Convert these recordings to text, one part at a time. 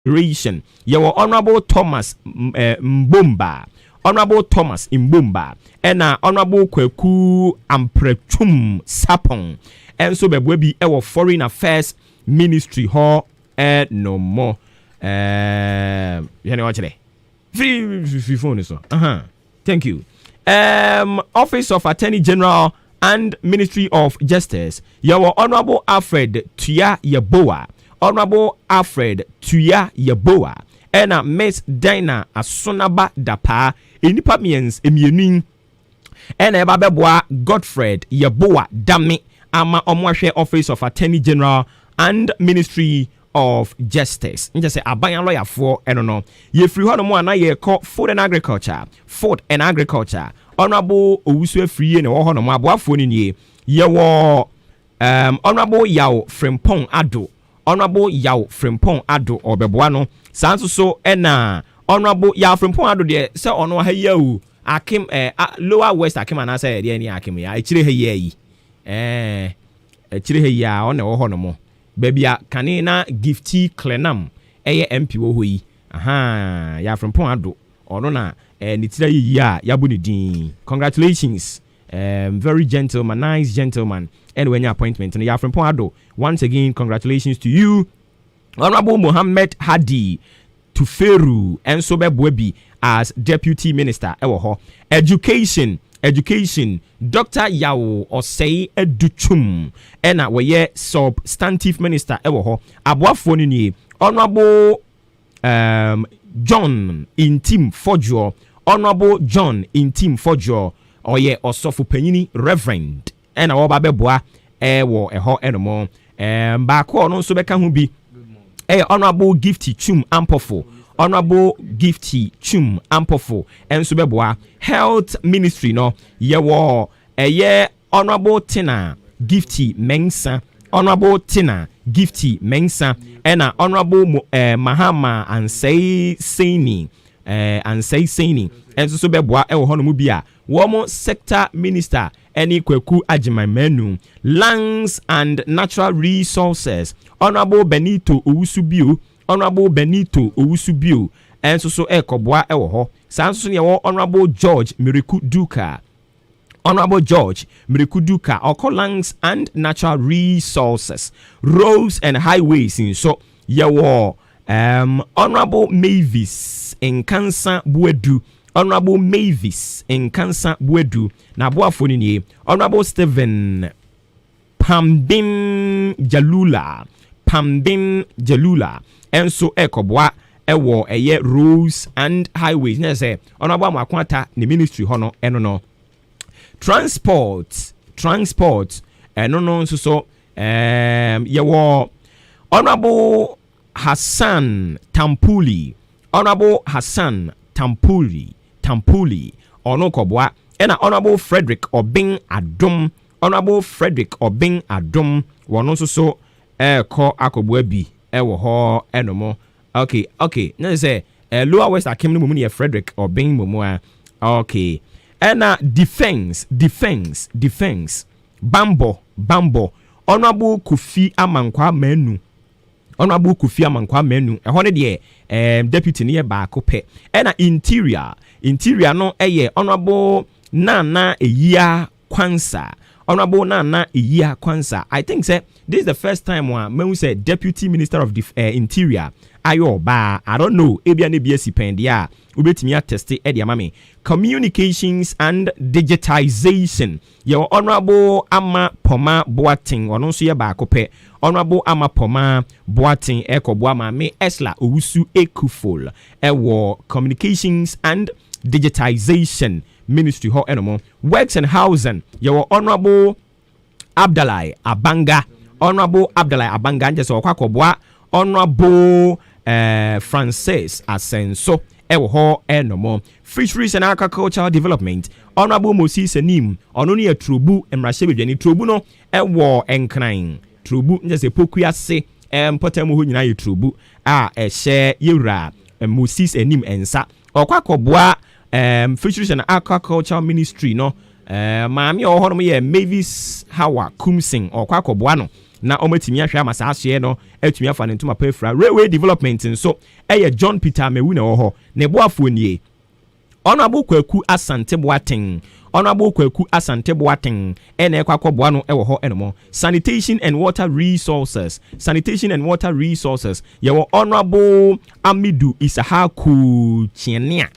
Ration. Your Honorable Thomas Mbumba. Honorable Thomas Mbumba. And Honorable Kweku Amprechum Sapong. And so be our Foreign Affairs Ministry Hall no more. You know what today? Free phone so. Thank you. Office of Attorney General and Ministry of Justice. Your Honorable Alfred Tuya Yeboah. Honorable Alfred Tuya Yeboah. And Miss Dina Asonaba Dapa. Enipa means immuning. And Babeboa Godfred Yeboah Dami. Ama Omwashe Office of Attorney General and Ministry of Justice. Just say abayan lawyer for I don't know. Ye free ho no mo na ye call food and agriculture. Food and agriculture. Honorable Owusu free ne ho no mo aboafo ni nie. Ye wo Honorable Yao Frimpong Ado. Honorable Yao Frimpong Ado obeboa no. Sanso so na Honorable Yao Frimpong Ado de se ono ha yawu Akim Lower West Akim ana say de ni Akim ya. Echire ha yi. Echire ha ya o na wo ho no mo. Babia kanina gifty clenam eye MP wo ho yi ya from pon ado ono na nitira yi ya yabu ni din. Congratulations, very gentleman, nice gentleman, and when your appointment and ya from pon ado, once again congratulations to you. Honorable Mohammed Hadi Tuferu and so Bwebi as Deputy Minister ewo ho. Education Dr. Yao Osei Educhum ena weye substantive minister ewo ho aboafo ni Honorable John Intim Fojo. Honorable John Intim Fojo oye osofo panyini Reverend ena wo ba beboa ewo eho enomo ba ko no so beka hu bi Honorable Gifty Chum Ampofo. Honorable Gifty Chum Ampofo and Subeboa Health Ministry no ye wo Honorable Tina Gifty Mensa. Honorable Tina Gifty Mensa and Honorable Mahama and say Saini and so Subeboa honomu bia womo sector minister any kweku ajimamenu lands and natural resources. Honorable Benito Owusubiu. Honorable Benito Owusubiu and so ekobwa ewo ho sanso ne wo Honorable George Miriku Duka. Honorable George Miriku Duka lands and natural resources, roads and highways in so ye wo Honorable Mavis in Kansa Buedu. Honorable Mavis in Kansa Buedu na boafo ni Honorable Stephen Pambin Jalula and so ekobwa ewo roads and highways na say Honorable Makwata ni ministry hono eno transport eno so yewo Honorable Hassan Tampuli. Honorable Hassan Tampuli ono kobwa ena Honorable Frederick Obing Adom. Honorable Frederick Obing Adom wono so ko akobwa bi ewo ho enomo. Okay na say Lower West Akim no mu ne Frederick Obing momo okay ena defense Bambo Honorable Kofi Amankwa Manu. Honorable Kofi Amankwa Manu ehone de deputy ne ba kope ena interior no Honorable Nana Eyia Kwansa. Honorable Nana Eyia Kwansa. I think say this is the first time when say Deputy Minister of Interior ayo ba I don't know ebia ne bia sipendia ubetimi attest mami communications and digitization. Your Honorable Ama Poma Boating ono so ye ba kope. Honorable Ama Poma Boating ekobwa mami Esla Owusu Ekufol ewo communications and digitization ministry ho enomo. Works and housing your Honorable Abdallah Abanga. Honorable Abdallah Abanga nje so kwakobwa Honorable Francis Asenso ewo ho enomo. Fisheries and Agricultural Development Honorable Moses Enim ono ne Trubu emrahye Trubu no ewo enkran Trubu nje se pokua se potamu ho nyina ye Trubu ehye yewura Moses Enim ensa okwakobwa Fisheries and Aquaculture Ministry no maami ohonom ye Mavis Hawa Kumsing okwakobwa no na omatimi ahwe ama saa hye no atumi afa ne ntoma pefra railway development nso John Peter Mewu na ho ne boafo nie Honorable Kwaku Asante Boateng Honorable Kwaku Asante Boateng ene ekwakoboa no ewo ho enomo sanitation and water resources yewo Honorable Amidu Isahaku Chinia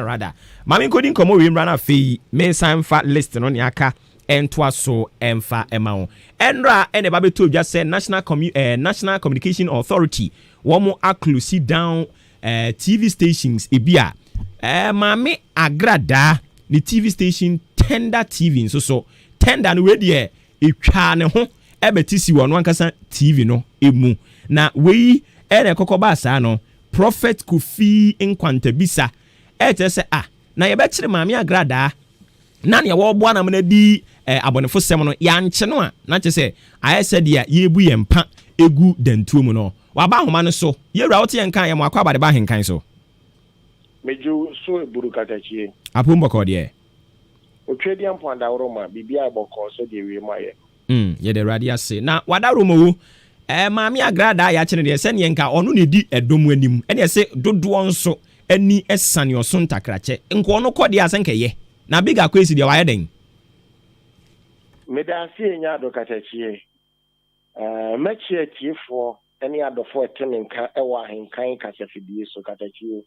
rather mami kodi nkomo wi mra na fe me sanfa list no ne aka entwa so emfa emawo enra ene ba beto dwa se National Communication Authority womo aclusi down TV stations ebia mami agrada ni TV station tender TV so tender no we de etwa ne ho ebetisi wono ankasa TV no emu na we ene kokoba sa no Prophet Kofi Nkwantabisa se na ye bekire mami agrada na ne wo bo na me di abonefo sem no ya nche no a na che se ayese dia ye bu ye mpa egu dantuo mu no waba homa no so ye wura wote ye nkan ye mo akwa bade ba henkan so meju so eburu katachie apumbo ko de otwedi ampanda woroma bibia boko so de wi maye ye de radia se na wada romo mami agrada ya chene de se ne nka onu ne di edom anim ene se dodo nso ani esane oso ntakrache nko ono kode asenke na biga kwesi de waye den medasi enya adokatachie mechie tiefo eni adofo etemenka ewa henkan kasafidie so katachie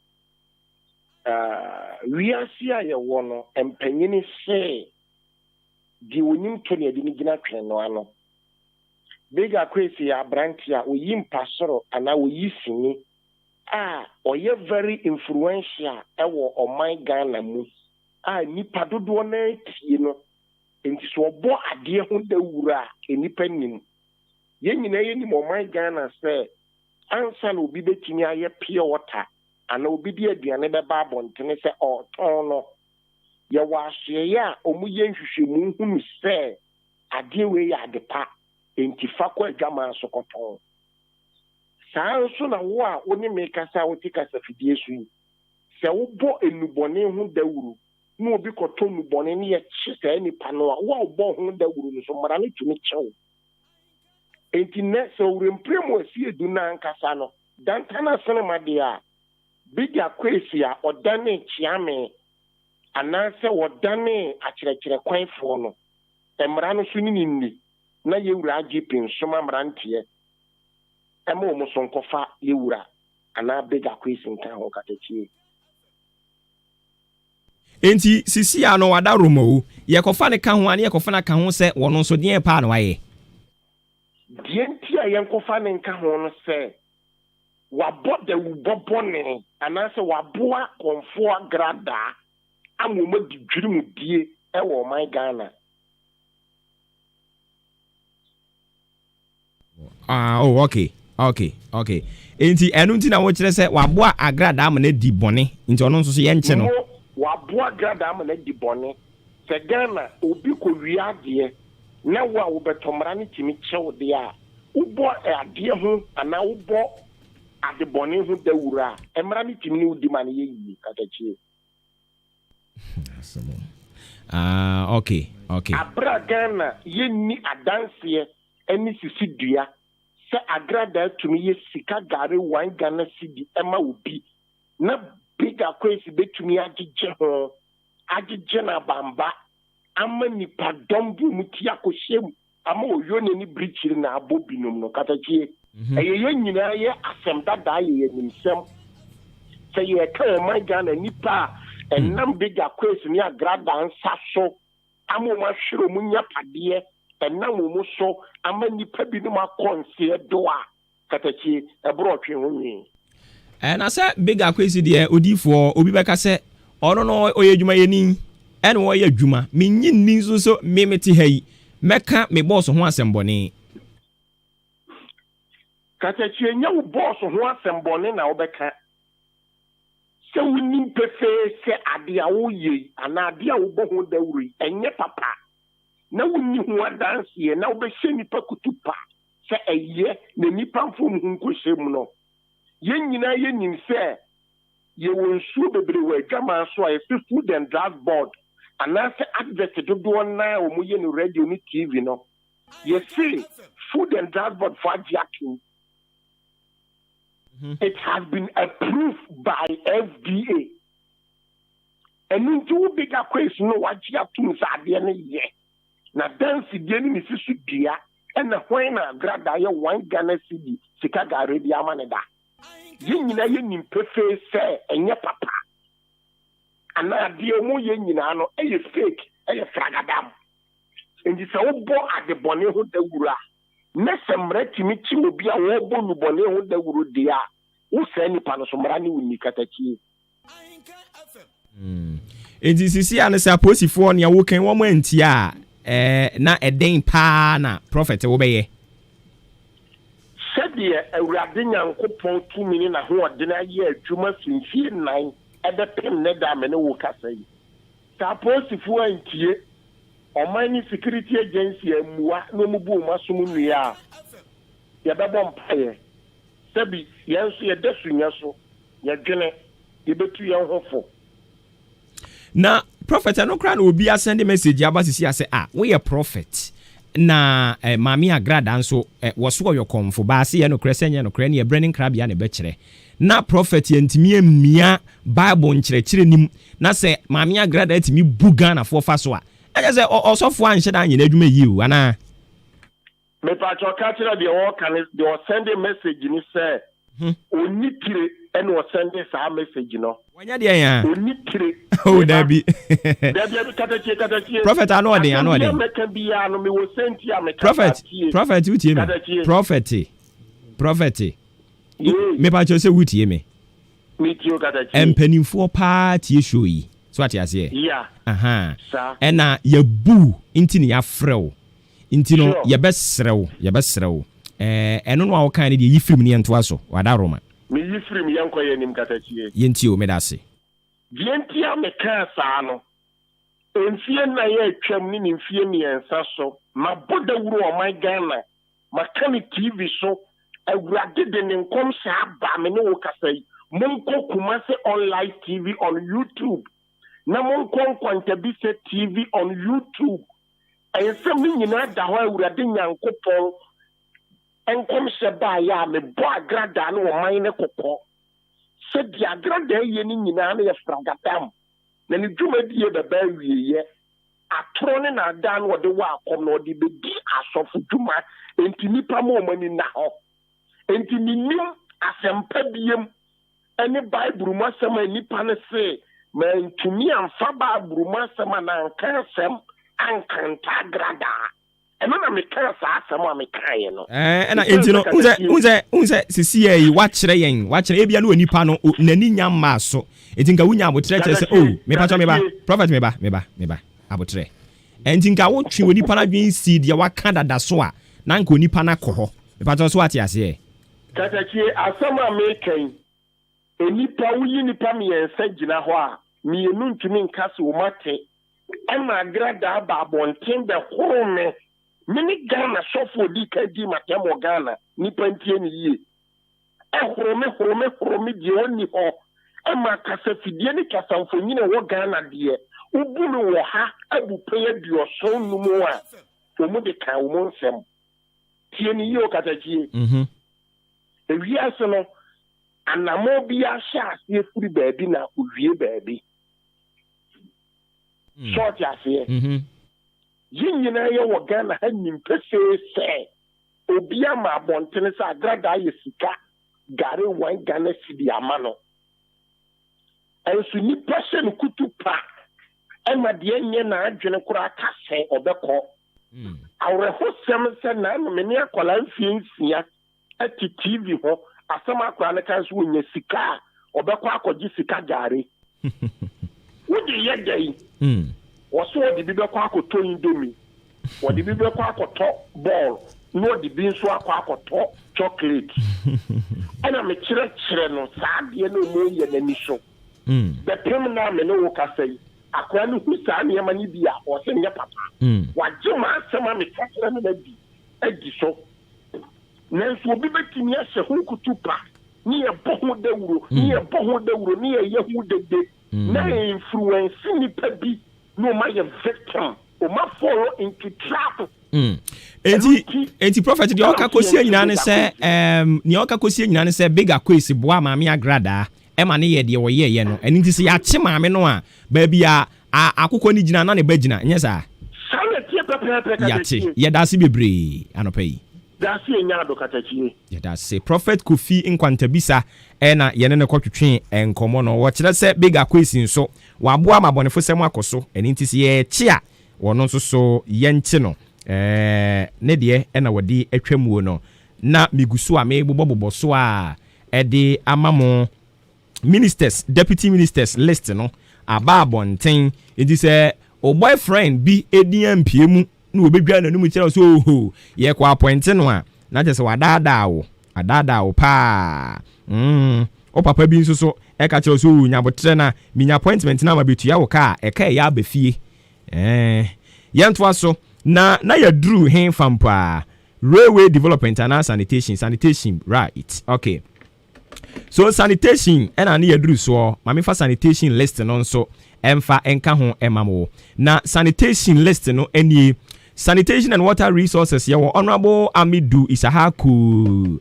wiasia ye wono empanyini se di wonim to ne di ni gina twen no ano biga kwesi ya brantia oyim pasoro ana oyisini oye very influential ewo oman Ghana mu nipa dodo na tie no enti so obo ade ho da wura enipa nim ye nyina ye nim oman Ghana se ansa na obi betimi aye pure water ana obi di aduane be ba abontene se ton no ye wa hye ya omuye nhwehwemu hunu se ade we ya adepa enti fa kwa adwama sokoton saa so na wo a oni mekasa woti kasa fidie su se wo bo enubone hu dawuru no obi koto nubone ne ye chise ni pano a wo bo hu dawuru no so mara ne tumi chew enti ne so urempremo asi edu na nkasa no dantana sinema dia biga kwesi a odane chiame anase wodane akyerɛkyerɛ kwanfo no emra no so ni na yewura agipin soma mrantie emo mo so nkofa yewura ana biga kwesi nkan ho katachie enti sisi ano wada romo ye kofa ne ka ho ane ye kofa na ka ho se wono so de pa na waye die ntia ye nkofa ne nka ho no se wabode wubobone ana se waboa konfo agrada amoma didwiri mu die ewo my Ghana okay enti enu nti na wo kire se waboa agrada am na di bone nti ono nso so ye nche no waboa agrada am na di bone se Ghana obi ko wiade na wo a wo betomra ne timi chew de a ubo ade ho ana ubo ade bone ho dawura emra ne timi ne udi ma ne yi katachie okay abra Ghana yenni adanse eni sisi dua se agrada tumi ye sika gare wan Ghana cedi ema obi na biga kwesi betumi agije na bamba ama nipa dombu muti akoshem ama oyone ni brichiri na abobinom no katachie ye nyina ye asem dada ye nimsem se ye ka my Ghana nipa enam biga kwesi ni agrada ansa so ama ma hwero munya pade enam mu so ama nipa bi no makonse doa katachie ebro otwe ho nwi na se biga kwesi de odifo obi beka se ono no oye adwuma yeni ene wo ye adwuma menyi nni nso so memeti hayi meka me boss ho asembone katachie nya wo boss ho asembone na wo beka se woni pefe se ade a wo ye ana ade a wo bo ho dawuri enye papa na woni ho adanse na wo be hye nipa kutupa se eye na nipa mfom hu nkoshem no ye nyina ye nim se ye wonsu bebre wa adwama so a food and drug board ana se advert dodo na o mu ye no radio ni TV no You see, Food and Drug Board for Jackie. It has been approved by FDA. And into bigger question, what you have to say, now dance again, Mrs. Dia, and the when I grab one Ghana city, Chicago, Arabia, Manada. You know, you prefer say, and your papa. And now, dear Mo Yen, a fake, a fragadam. And it's all born at the Boneho de Gura. Nesem Retimichi will be a wobo Boneho de Gurudia. Who send Panosomrani with Nikatachi? It is see and suppose if one ya working woman tia na a dane pa na prophet obey. Said the Radinan coupon 2 million a whole dinner year, Juma since 9 at the pen nedam and woka say. Suppose if one tia or mining security agency and no mubu masumunia. Yababon paye. Sabi, yes, you're destined, yes, you're gonna be to your hopeful. Na prophet no kra na obi asend message abasisi ase we a prophet na mami agrada nso woso yo komfo ba ase ye no kra senye no kra ne branding krabia ne be kire na prophet yentimi emia bible nkyerɛkyerɛ nim na se mami agrada atimi buga na fo fa so a ɛyɛ sɛ osofo anhye da anyina adwuma yi o ana me pa cho ka kire de o kan de o send message ni say oni tire and was sending some message, you know. When you're there, oh, Debbie. Prophet, I know they. Prophet, you team. Prophet. Me pa chose wuti me. Me tio katachi. Empeni for party show yi. So what you say? Yeah. Sir. And na ye boo inti ni afrew. Inti no ye besrew. Eno no wa kan de yi film ni ento aso. Wada Roma. Me yi film yanko ye nim katachi. Yenti o me da se. Dienti a me kan sa no. Enfie na ye twam ni mfie ni ensa so. Ma boda wuru o my Ghana. Ma kan TV so. Awurade de ne nkom sa ba me ne wo kasai. Monko Kumase online TV on YouTube. Na monko Kwantabise TV on YouTube. Ayese mi nyina da ho awurade nyankopon. Enkom se ba ya me bo agrada no wo man ne kokko. Se di agrada ye ni nyina na ye fragatam. Na ni dwumadi ye beba wieye. Atro ne na dan wo de wa akom no de be di asofu dwuma enti nipa mo mani na ho. Enti minim asempa biem ene Bible masema nipa ne se ma ntumi amfa Bible masema na anka asem ankanta grada eno na me kan sa asem a me kan no na enti no unze sisi yi wa kire ebia no nipa no nani nya ma so enti nka wunya abotre kire se me pa cho me ba prophet me ba abotre enti nka wo twi nipa na dwen si de wa kan dada so a na nka nipa na kɔ hɔ me pa cho so ati ase Katachi asama mekan enipa wuyi nipa miensa gina ho a mienu ntumi nkase wo mate ema agrada ba bonten be horome mini Ghana sofo di ka di matemo Ghana nipa ntie ni yie horome die oni ho ema kasa fidie ni kasa mfonyine wo Ghana die ubunu wo ha abupe aduoso numu a omu de kan wo nsem tie ni yo Katachi Ewiase no anamo bia sha ase furi baabi na owie baabi short ase yinyina ye wo Ghana ha nimpese se obia ma abontene sa agrada ye sika gare wan Ghana sidi amano ensu ni person kutupa ema de nye na adwene kura kase obekọ awre hosem se na no me ne akola mfiensia ati TV ho asama akwa ne kan so wonya sika obekọ akọji sika gare wodi ye dai woso wodi bi bekọ akọtọ indomie wodi bi bekọ akọtọ ball no wodi bi nso akọtọ chocolate ana me kire no saade no mo ye nani so betem na me no wo kasai akwa no husa ne yama ni bia o se nye papa wagye ma asama me kire no na bi adi so nanso obi betimi ahye ho kutupa ni e boho dawuro ni e ye hu dede na influence ni pa bi no ma ye victim o ma follow into trap enti prophet de oka kosie nyina ne se ne oka kosie nyina ne se bigger quiz boa maame agrada e ma ne ye de wo ye no eni nti se ya che maame no a ba bia akokɔ ni gina na ne ba gina nye sa ya che ye da se bebre anopai da se nya do katachi ye da se prophet Kofi Nkwantabisa na ye ne kɔtwetwe enkomo no wo kyerɛ se bigger quiz nso wa boa mabonefo sem akoso eni nti se ye che a wono nso so ye nche no ne de na wodi atwamuo no na migusu a me bobobobɔ so a de amamo ministers deputy ministers list no aba abonten enti se o boyfriend bi edian piemu na obedwa nanum kyerɛ so oho ye kwa appoint no a na kyerɛ se wadada wo pa o papa bi nso so e ka kyerɛ so nyabotre na minya appointment na ma betua wo ka e ka ya abafie yentoa so na ya drew hen fampa railway development and sanitation right okay so sanitation and na ya drew so mame fa sanitation list no nso emfa enka ho emamo na sanitation list no enie sanitation and water resources ya honorable Amidu Isahaku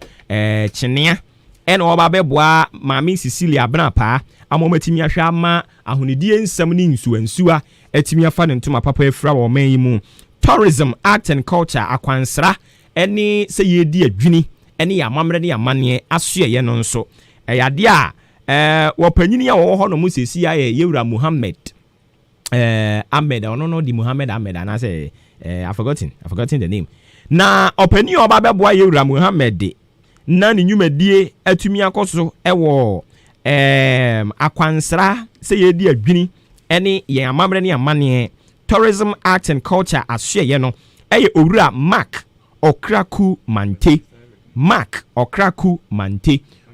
Chinea ena oba beboa mame Cecilia Brapa amomatimi ahwa ama ahonidie nsam ni nsuansuwa atimi afa ne ntoma papa efra wo man yi mu tourism art and culture akwansra eni se yedi adwini eni ya mamre ne ya mane asoe ye no nso yade a wo panyini a wo ho no musesi ya Yewura Muhammad Ahmed no di Muhammad Ahmed na say I forgotten the name na opani oba beboa Yewura Muhammad na ne nyumadie atumi akoso ewo akwansra se yedi adwini eni ye amamre ne ya mane tourism art and culture asoe ye no eye owura Mark Okraku Mante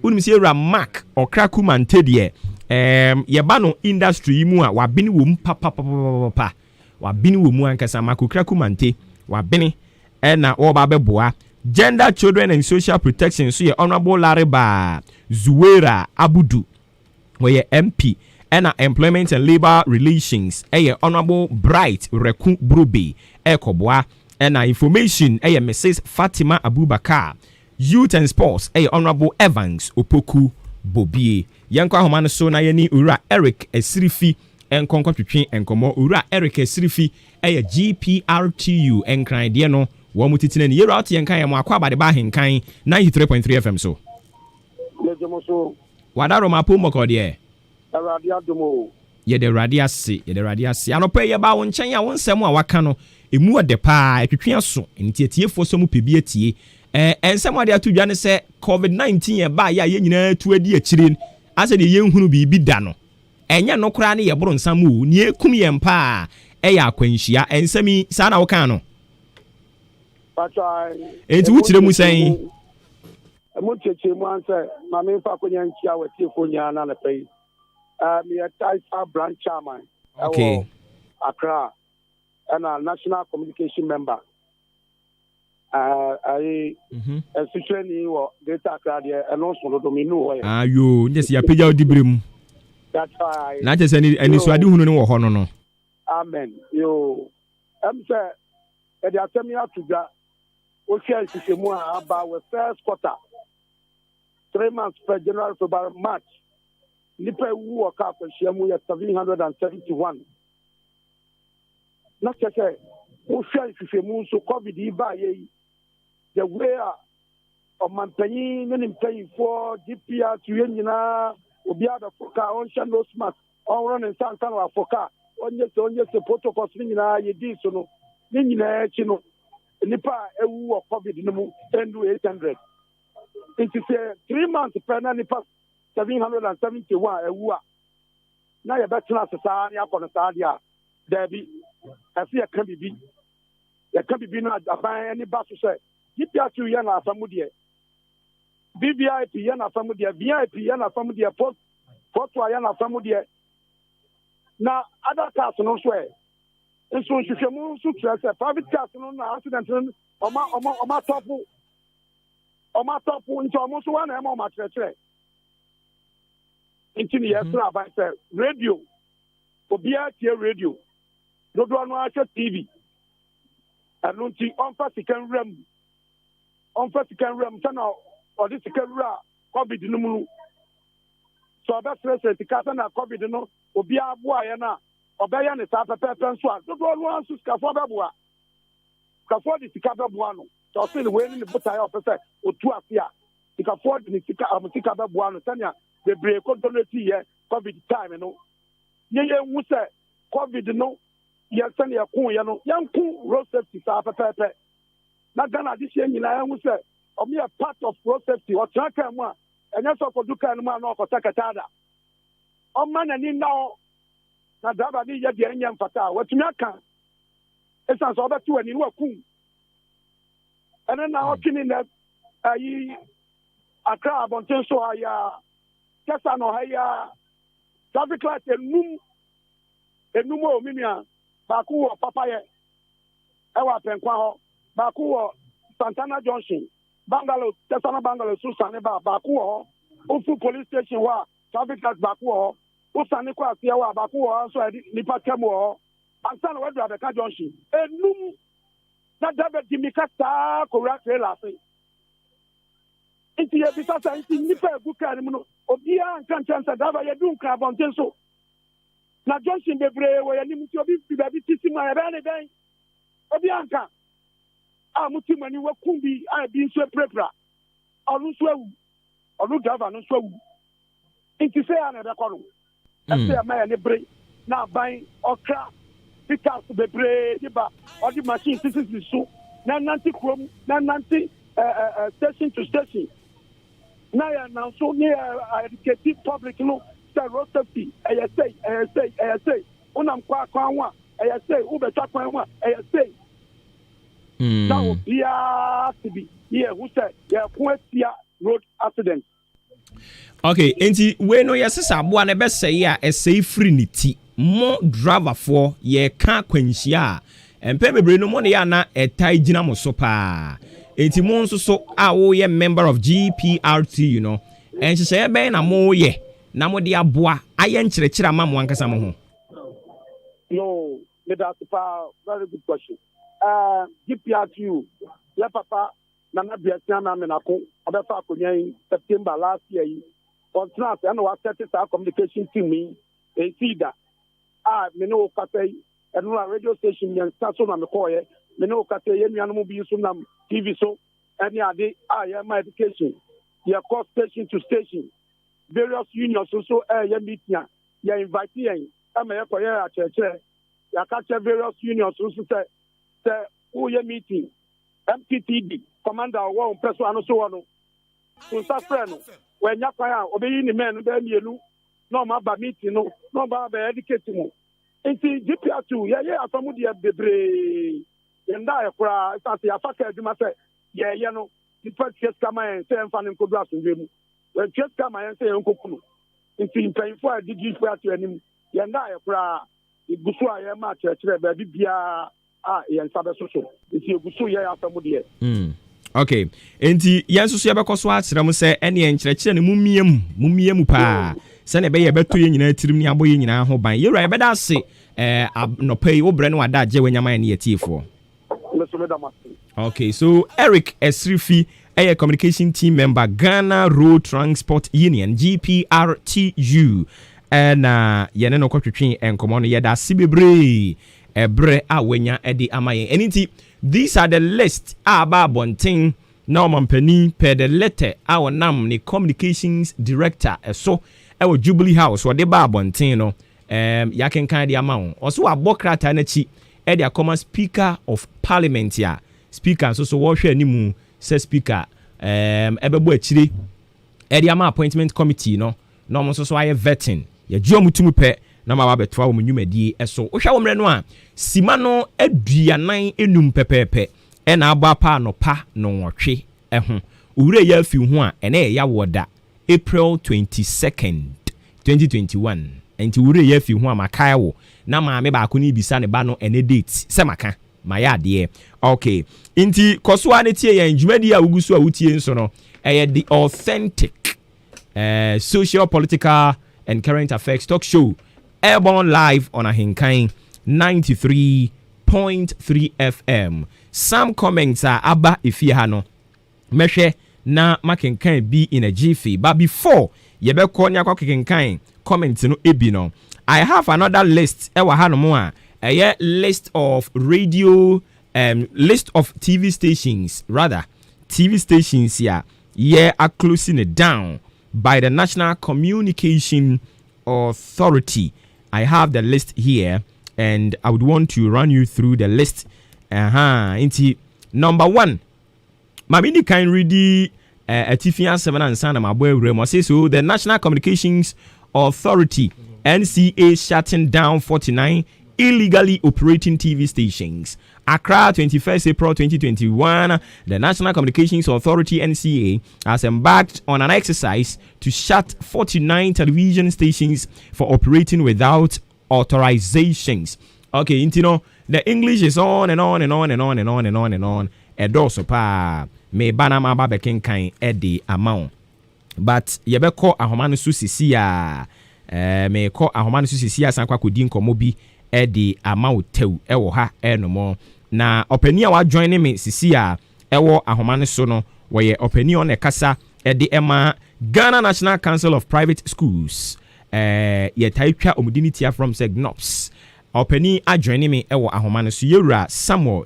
unim se owura Mark Okraku Mante de ye ba no industry mu a wabini wo mu papa wabini wo mu ankasa Mark Okraku Mante wabini na wo ba beboa gender children and social protection so ye honorable Lariba Zuwera Abudu we MP and employment and labor relations honorable Bright Reku Brobe Ekoboa and information Mrs. Fatima Abubakar youth and sports honorable Evans Opoku Bobie yankwa homano so na yani ura Eric Esrifi enkonko twetwe enkomo ura Eric Esrifi GPRTU enkran de no wo mutitine ne yero ate enkan yamo akwa bade ba henkan 93.3 FM so lejomoso wadaro mapo mokode ye de radiase anope ye ba wo nchen a wo nsem a waka no emu ode pa atwetwe so entietiefo so mu pebie tie ensem ade atudwa ne se covid-19 ye ba ya ye nyina tu adi akire ase de ye nhunu bibi da no enye no kra ne ye boro nsam o ne ekum ye mpa ya akwanhia ensemi sa na wo kan no enti wutire mu sen emu cheche mu anse ma me fa konya nkia watiefo nya na na pay me a Taifa branch chairman. Okay. Accra and a national communication member. I especially data Accra and also domino. You just ya peja odibrim. That's why. Na just any so adi hunu no ho no. Amen. Yo. Say e dey atemi atuga o share system about the first quarter. 3 months per January February March. Nipa wu waka kwahyiamu ya 771 na keke o hwa hwehwemu so covid ba ye the way omanpanyi ne nimpanyi for GPR tuye nyina obi ada foka on shano smart on run in san kan wa foka onye se protocols nyina ye di so no ne nyina echi no nipa ewu covid no mu endu 800 it is 3 months per na nipa 771 ewua na ye betena sesa ya kono sadia dabi asi ya kan bibi na aban ani ba so se GPR2 ya na afamu de VVIP ya na afamu de VIP ya na afamu de photo ya na afamu de na other cars no so e nso hwehwemu so trese private cars no na accident no oma topu nti omo so wa na ma trese intini yesra ba say radio obia tie radio dodo no ache TV Anunti on fa sikan rem. On fa sikan rem sana or this sikan ra COVID no mu. So that stress sika na COVID no obi aboa ye na obaya ne sa pepe nso a do do no ansu sika fo beboa. Sika fo di sika beboa no. So say the way ni buta ya ofese otu afia. Sika fo di sika sika beboa no tania the break control ye COVID time no. Ye hu say COVID no ye send ye kun ye no yanku road safety sa pepe. Na Ghana this year nyina hu say omi a part of road safety o traka mu a enya so ko duka no ma no ko sakatada. O man ani na na daba ni ye de enya mfata watumi aka esan so obatu ani no akum. Ena na o kini na ayi akra abonten so aya kesa no haya traffic light enum o mimia ba ku wo papaye e wa penkwa ho ba ku wo Santana Junction Bangalo Tesana Bangalo Susane ba ku wo Ofu police station wa traffic light ba ku wo Usane kwa sia wa ba ku wo so nipa kemu wo Ansana we do Abeka Junction enum na dabe dimika ta ko ra trailer se inti ye bisa sa inti nipa eguka ni mu obia nkan chansa daba ye dun kra bonten so na Johnson bebre wo ye ni muti obi bi titi ma ye bane ben obia nkan a muti mani wa kumbi a bi nso prepra onu so awu onu dava no so awu inti se ya na be kono ase ma ye ne bre na ban okra pikas bebre diba odi machine sisi so na nanti krom na nanti station to station. Now you now so near educated public no say road safety I say unam kwa wa I say ube takwa wa I say now ya tibi here who say ya kwasia road accident. Okay, enti we no yesesa aboa na be say a say free ni ti mo driver for ye ka kwanhia empe bebre no mo ne ya na etai gina mo so pa. Enti mo nso so a wo ye member of GPRT you know en hye be na mo ye na mo de aboa aye nkyerechira ma mo ankasa mo ho. No, that's a very good question. GPRT ya papa na na biasia na me na ko obefa akonya September last year contract and was set our communication team me e sida me no katay and radio station yan so na me call ye me no katay ye nuanu bi so na TV so any ade my education your call station to station various unions so ye meeting ya invite yen am ye ko ye a church ya catch various unions so say who ye meeting MPTD commander one person anu so no so safre no when ya kwa obeyi ni men be mienu no ma ba meeting no ba educate mu nti GPR2 ye afamu de bebre yenda ekura sase afaka aduma se ye no the first case kama en se enfa ne kodu asundwe mu when case kama en se enkoku nti mpanyfo a GPR2 anim yenda ekura igusu a ye ma chekere ba bibia yen sabe so nti egusu ye afamu de okay enti yenso so yebekọ so akyerem se ene enkyerechire ne mumiemu pa se ne be ye beto ye nyina tirim ne abo ye nyina ho ban yewura ye beda ase no pay wo bre no wada agye wanyama ne yetifo. Okay, so Eric Esrifi, a communication team member, Ghana Road Transport Union, GPRTU, and yene no kwatwetwe enkomo no yeda sibebre ebre awenya edi amaye. Enti these are the list aba bonten na omampani per the letter our nam ni communications director so ewo Jubilee House wo de ba bonten no yakenkan de amawo oso abokrata na chi e de akoma speaker of parliament ya speaker so wo hwe animu se speaker ebebo akire e de ama appointment committee no na omo so aye vetting ya juo mutumu pe na ma ba betwa wo nyumadie eso wo hwa wo mre no a sima no aduanan enum pepepe e na aba pa no pa no nwotwe ho owure ya afi ho a ene ya woda April 22nd 2021 enti owure ya afi ho a makai wo na ma me ba ko ni bisa ne ba no ene date se maka ma ya de okay enti koso a ne tie ya njumadi a wugusu a wutie nso no the authentic social political and current affairs talk show airborne live on Ahinkan 93.7 101.3 FM. Some comments are aba ifihano. Meshe na makenkan be in a jiffy. But before yebe konya kwa kenkan comments no ebino. I have another list. Ewa hano moa. A list of radio list of TV stations rather. TV stations here. Yeah, are closing it down by the National Communication Authority. I have the list here, and I would want to run you through the list. Into number 1. Mamini can read the Tifian 7 and Sana Maboy Remo says so. The National Communications Authority NCA shutting down 49 illegally operating TV stations. Accra, 21st April 2021, the National Communications Authority NCA has embarked on an exercise to shut 49 television stations for operating without authorizations. Okay, you know, the English is on and on and on and on and on and on and on. Edoso pa me banama babekin kind edi amount. But yebeko ahomanu susisia me ko ahomanu susisia sankwa kudin komobi edi amount tew ewo ha enomo. Na openi a wa join me sisia ewo ahomanu so no woye openi on ekasa edi ema Ghana National Council of Private Schools ye taitwa omudinitia from Segnops. Openi a join me ewo ahomanu so yewura Samuel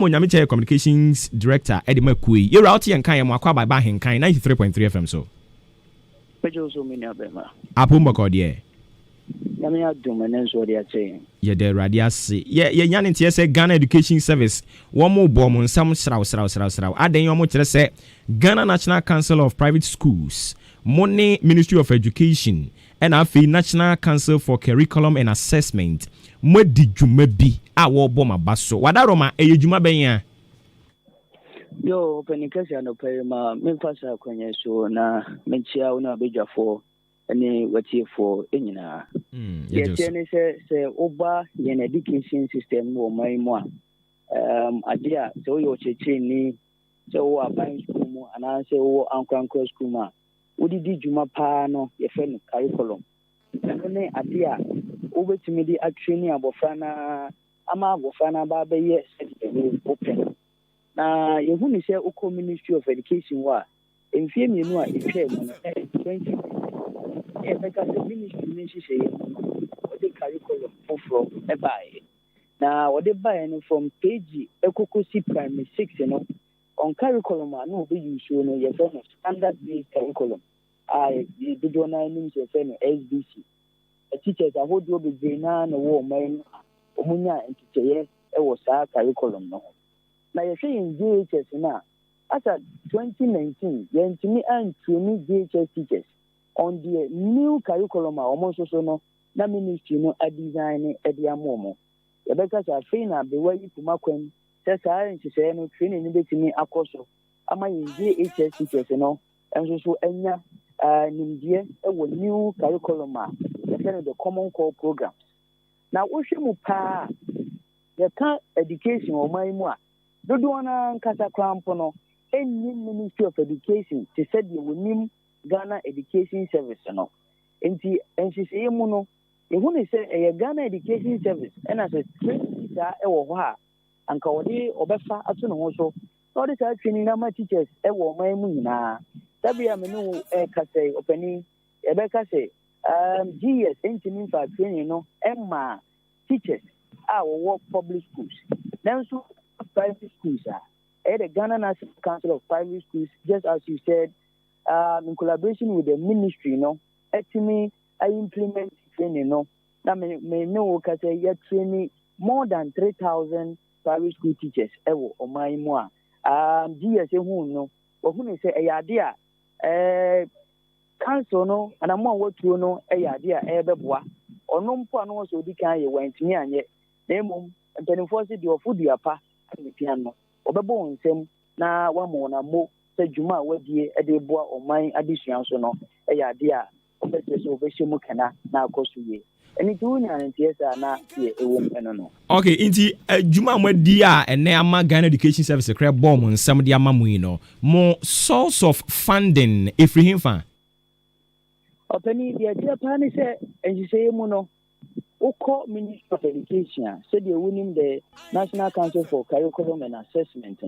Nyamiche Communications Director Eddie Makui. You're out here and Kaya Mwakwa by Bahin Kai 93.3 FM so. Pejoso Minabema. Apumba Cordie. Yamia Dominance, what they are saying. Yeah, the radiasi. Yeah, Yanin TSA Ghana Education Service. One more bomb on some srow. Aden Yomo say Ghana National Council of Private Schools, Money Ministry of Education, and Afi National Council for Curriculum and Assessment. Mwedi jumebi awo boma baso wadaroma ejuma benya yo penikasi anopema mempasa kwenye so na menchia una bejafo ene watiefo enyina yetene se oba yen education system wo maimwa adia so yo cheche ni so wo aban school mu ana se wo ankwankwa school ma udidi juma pa no ye fe no curriculum ene adia obetumi di atraining abofana ama abofana ba be yes open na yehu ni se uko Ministry of Education wa emfie mienu a etwe mu 20 e beka se ministry ni hihye the curriculum for ebai na what they buy from page ekokosi primary 6 you know on curriculum no be use no ye standard based curriculum the donor names ye SBC teachers ahodo be na wo man omunya entiteye e wo sa curriculum no na ye hwe in JHS na after 2019 yentimi antuni JHS teachers on the new curriculum omo so no na ministry no a design e dia momo ye beka sa fe na be wayi kumakwen se sa nhise no training ni betimi akoso ama yin JHS teachers no enso so enya nimdie e wo new curriculum the common core programs. Now, Ushimu Pa, the education or my moi, the Duana Kata Crampono, any Ministry of Education, to said you will name Ghana Education Service. No, and she say, Muno, you want to say a Ghana Education Service, and as a training or and Kawadi or Befa at also, all this training my teachers, ever my muna. Tabia menu a case opening, Ebeka say. GS engineering for training no Emma teachers work public schools then so private schools the Ghana National Council of Private Schools, just as you said, in collaboration with the ministry actually I implement training now me know say you training more than 3,000 private school teachers on my moi GS who no who say a idea council no and among what you know a idea ebeboa or no mpo so di kan ye wantimi anye na emom mpanimfo se di ofudu apa and piano obebo nsem na wamo na mo se djuma wadie e de boa oman adisuan so no e idea obese so obehemu kana na akoso ye eni tu nya ntiesa na ye ewom eno no okay inti djuma wadie a ene ama Ghana Education Service kra bomb nsem de ama mu no mo source of funding ifrihim fa Openi the idea plan is and you say muno Oko Ministry of Education said you're winning the National Council for Curriculum and Assessment.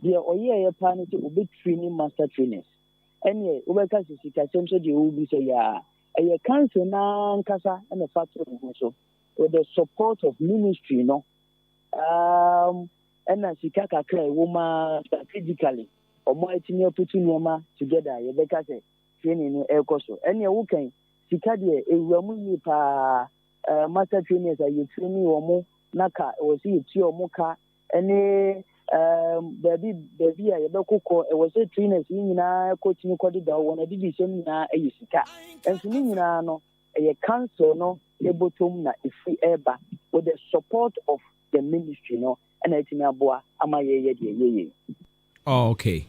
The Oye Panity will be training master trainers. And ye, Ubeka Sika, so the Ubi say, ya, a council now, Kasa, and the factory also, with the support of ministry, and as Sikaka Clay, woman strategically, or more putting Yama together, Rebecca say, training in El Coso. And your weekend, Sikadia, a Ramu pa master trainers, are you training or more, Naka, or see it, your Moka, any baby, I was a trainer, seeing coaching Codida when I did the same a Sika. And seeing a council, no, able to if we ever with the support of the ministry, and I think Aboa, Amaye. Okay.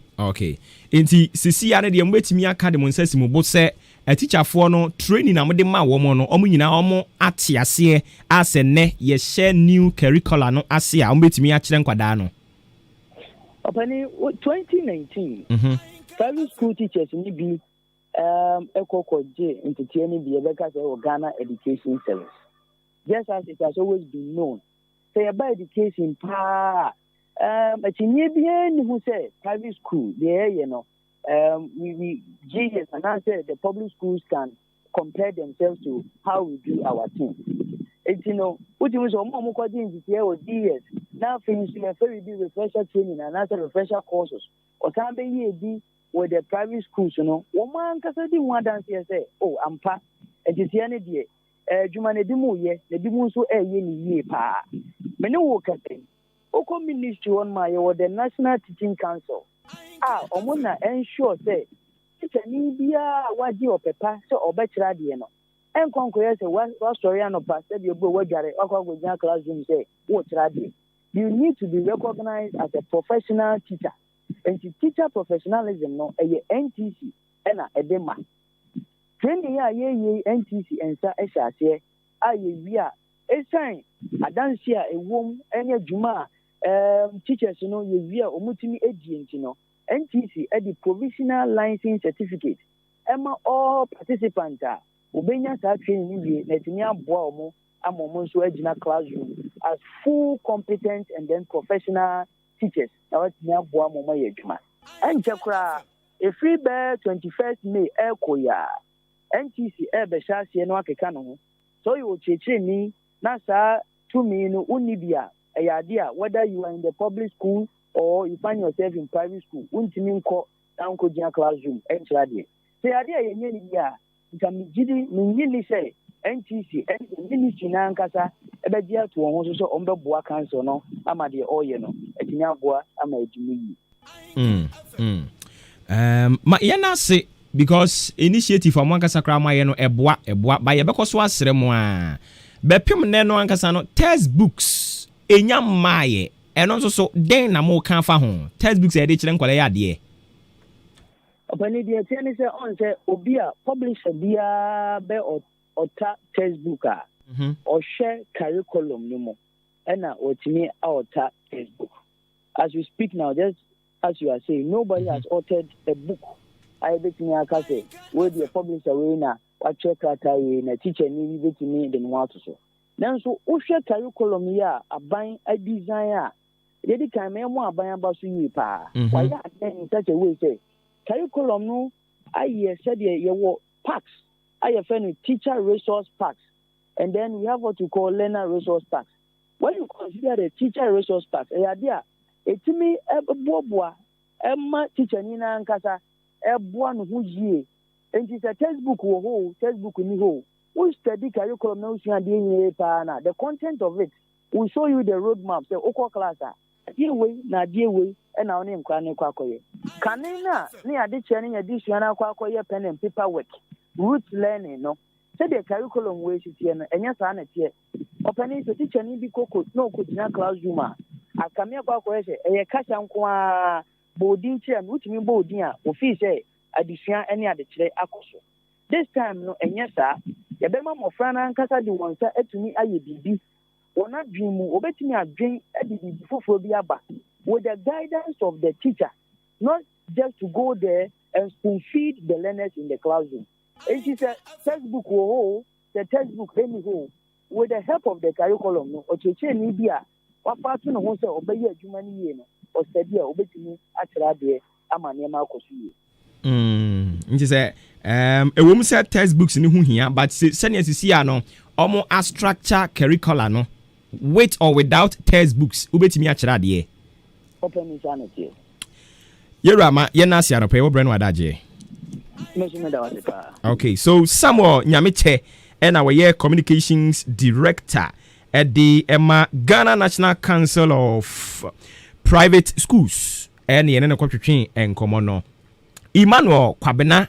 Inti sisi ane de mbetimi aka de monsasi mo bo se a teacher for no training amode ma wo mo no omo nyina omo ate ase ase ne ye share new curriculum no ase a mbetimi a kire nkwada no. Opani 2019. Private school teachers ni bi ekokoje entertaining bi ebeka say Ghana Education Service. Just as it has always been known. Say about education pa a Chinese who say private school, we Jesus and I said the public schools can compare themselves to how we do our thing. It's what you was more in the or years. Now finish a very big refresher training and other refresher courses. Or can be with the private schools, one can say one dance here say, oh, I'm pa, and it's the end of the year. Jumane Dimu ye, the Dimu so a ye pa. Many work at them. Oko ministry on my or the National Teaching Council. Omona ensure say teacher ni bia waji opepa so obechira de no. Enkonko say what story no pastor bi obo wajare akwa go classroom say what de. You need to be recognized as a professional teacher. And to teacher professionalism no NTC and edema. Training ye NTC and sa ehase aye wi a sign adansia ewom enye juma teachers ye wi a omutimi agent NTC at the provisional license certificate emma all participants obenya sa training ni netimi aboa omo amomo so agina classroom as full competent and then professional teachers na watimi aboa momo ye juma enche kura a free bear 21st May ekoya NTC be shase no akeka no so you cheche ni na sa to me no unibia a idea whether you are in the public school or you find yourself in private school untimi nko anko jina classroom enchade say idea ye nyeni bia nkamigidi nyini say NTC and ministry na nkasa ebe dia to won so so ombeboa council no ama de oye no etinya boa ama edumi ma yana se because initiative from Wankasa Krama no eboa ba ye bekoso asere mo a bepem ne no ankasa no textbooks enya maaye eno so den na mo kan fa ho textbooks e de kire nkwale ya de opani de tiani se on se obia publisher bia be ota textbook a or share curriculum no mo ena otimi ota textbook as we speak now, just as you are saying, nobody has authored a book. I bet me I say where the publisher na what check out na teacher ni bet me then what so. Then so share curriculum ya aban a design Yedi kan me mo aban ba so yi pa. Why ya in such a way say curriculum no I said ye wo packs. I friend teacher resource packs. And then we have what you call learner resource packs. When you consider the teacher resource packs, idea etimi eboboa emma teacher ni na nkasa eboa no ho yie. And it's a textbook wo ho, textbook ni ho. We study curriculum na usua de nye pa na. The content of it will show you the roadmap. Say okwa class die way na die way e na oni nkwa ne kwa koye. Kanina ni ade che ne yadi sua na kwa koye pen and paper work. Root learning no. Say the curriculum we sitie no enya sa na tie. Opani so teacher ni bi koko no ko dina classroom a akamia kwa koye se eye kacha nko a boarding chair no timi boarding a ofi say adisua ene ade kire akoso. This time no enya sa ye be ma mofra na nkasa di wonsa etumi aye bibi. Ona dream obetumi adwen adidi foforo bi aba with the guidance of the teacher, not just to go there and spoon feed the learners in the classroom. And she said textbook wo the textbook any ho with the help of the curriculum no ocheche ni bia wa fa to no ho se obeye adwuma ni yie no o study a obetimi akyera de ama ne ma akoso yie nti se ewom se textbooks ni hu hia but senior sisi a no omo a structure curriculum no with or without textbooks obetimi akyera de open sanity yerama yena sia no pe wo brand wadaje okay so Samuel Nyameche and our year communications director at the Ghana National Council of Private Schools and the Enena and Komono Emmanuel Kwabena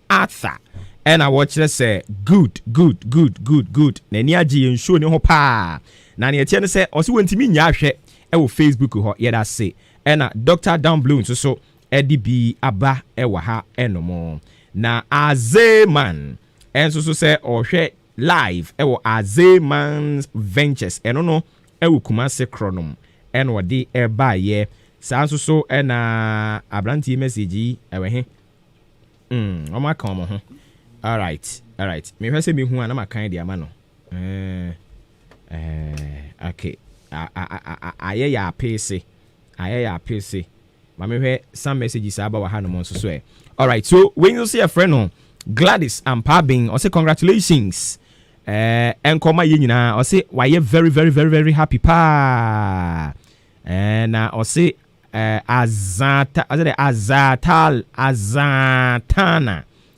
Arthur and I watch let's say good Nenia G and show no pa Nani Etienne say also went to me nyahwe e wo Facebook ho ye da say and Dr. Down Blue so Eddie B Aba e wa ha enomo na Azeman enso so say ohwe live e wo Azeman's Ventures eno no e wo Kumase Kronom en wo de e ba ye sanso so e na abranti message e we he o ma kan mo ho all right me hwese me hu ana makan de ama no okay aye ya pese ma me hwe some messages aba wa ha no mo so so e all right so when you see a friend no Gladys and Pabing or say congratulations and koma ye nyina or say why you very happy pa and or say azatana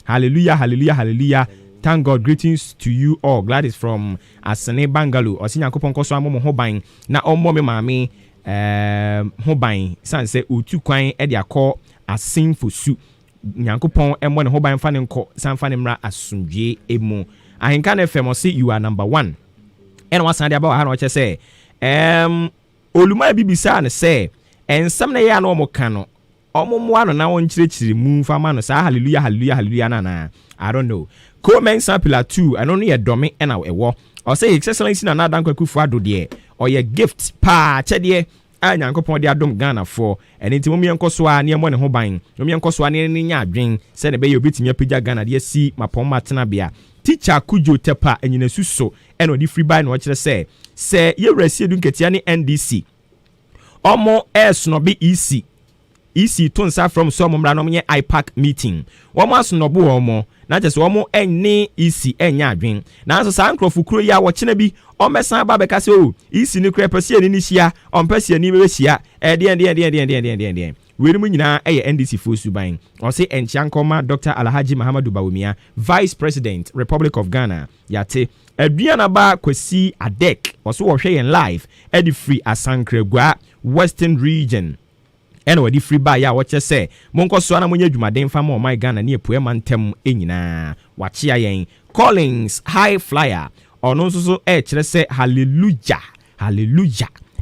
hallelujah thank God, greetings to you all. Gladys from Asane Bangalore or say yakopon koso amomo ho ban na ommo me maame ho ban san say utu kwan e dia call asin fosu Nyankopon emmo ne ho ban fa ne nko san fa ne mra asundwe emu ahenka na fm say you are number 1 ena wasan de aba ha na oche say oluma bibisa ne say ensam na ya na omo ka no omo mo ano na won kirikiri mu fa ma no sa hallelujah na I don't know comment sample 2 I don't know ye dome ena ewo or say excellency na dan kwakufu ado de or ye gift pa chede Nyankopon de adom Ghana for enti mom yenkoso a ne mo ne ho ban mom yenkoso a ne nya adwen se ne be ye obetimi apagya Ghana de si mapom matena bia teacher kujo tepa enyina suso eno di free buy no kire se ye resi edu nketia ne NDC omo no be EC to nsa from so mumra no nye IPAC meeting womo asnobo womo na je se womo enni EC enya adwen na so sa nkrofo kuro ya wo kina bi omesan ba beka se o EC ni kura pese ni hia ompese ni be hia de we mu nyina eye NDC fo suban o se enchiankoma Dr. Alhaji Mahamadu Bawumia Vice President Republic of Ghana yate aduana ba kwasi adek o so wo hwe yen live edi free asankragua Western Region ena wadi free buy ya wache se monko so na monye adwumaden fa ma my Ghana ne epue mantem enyina wache ayen Collins High Flyer ono so kire se hallelujah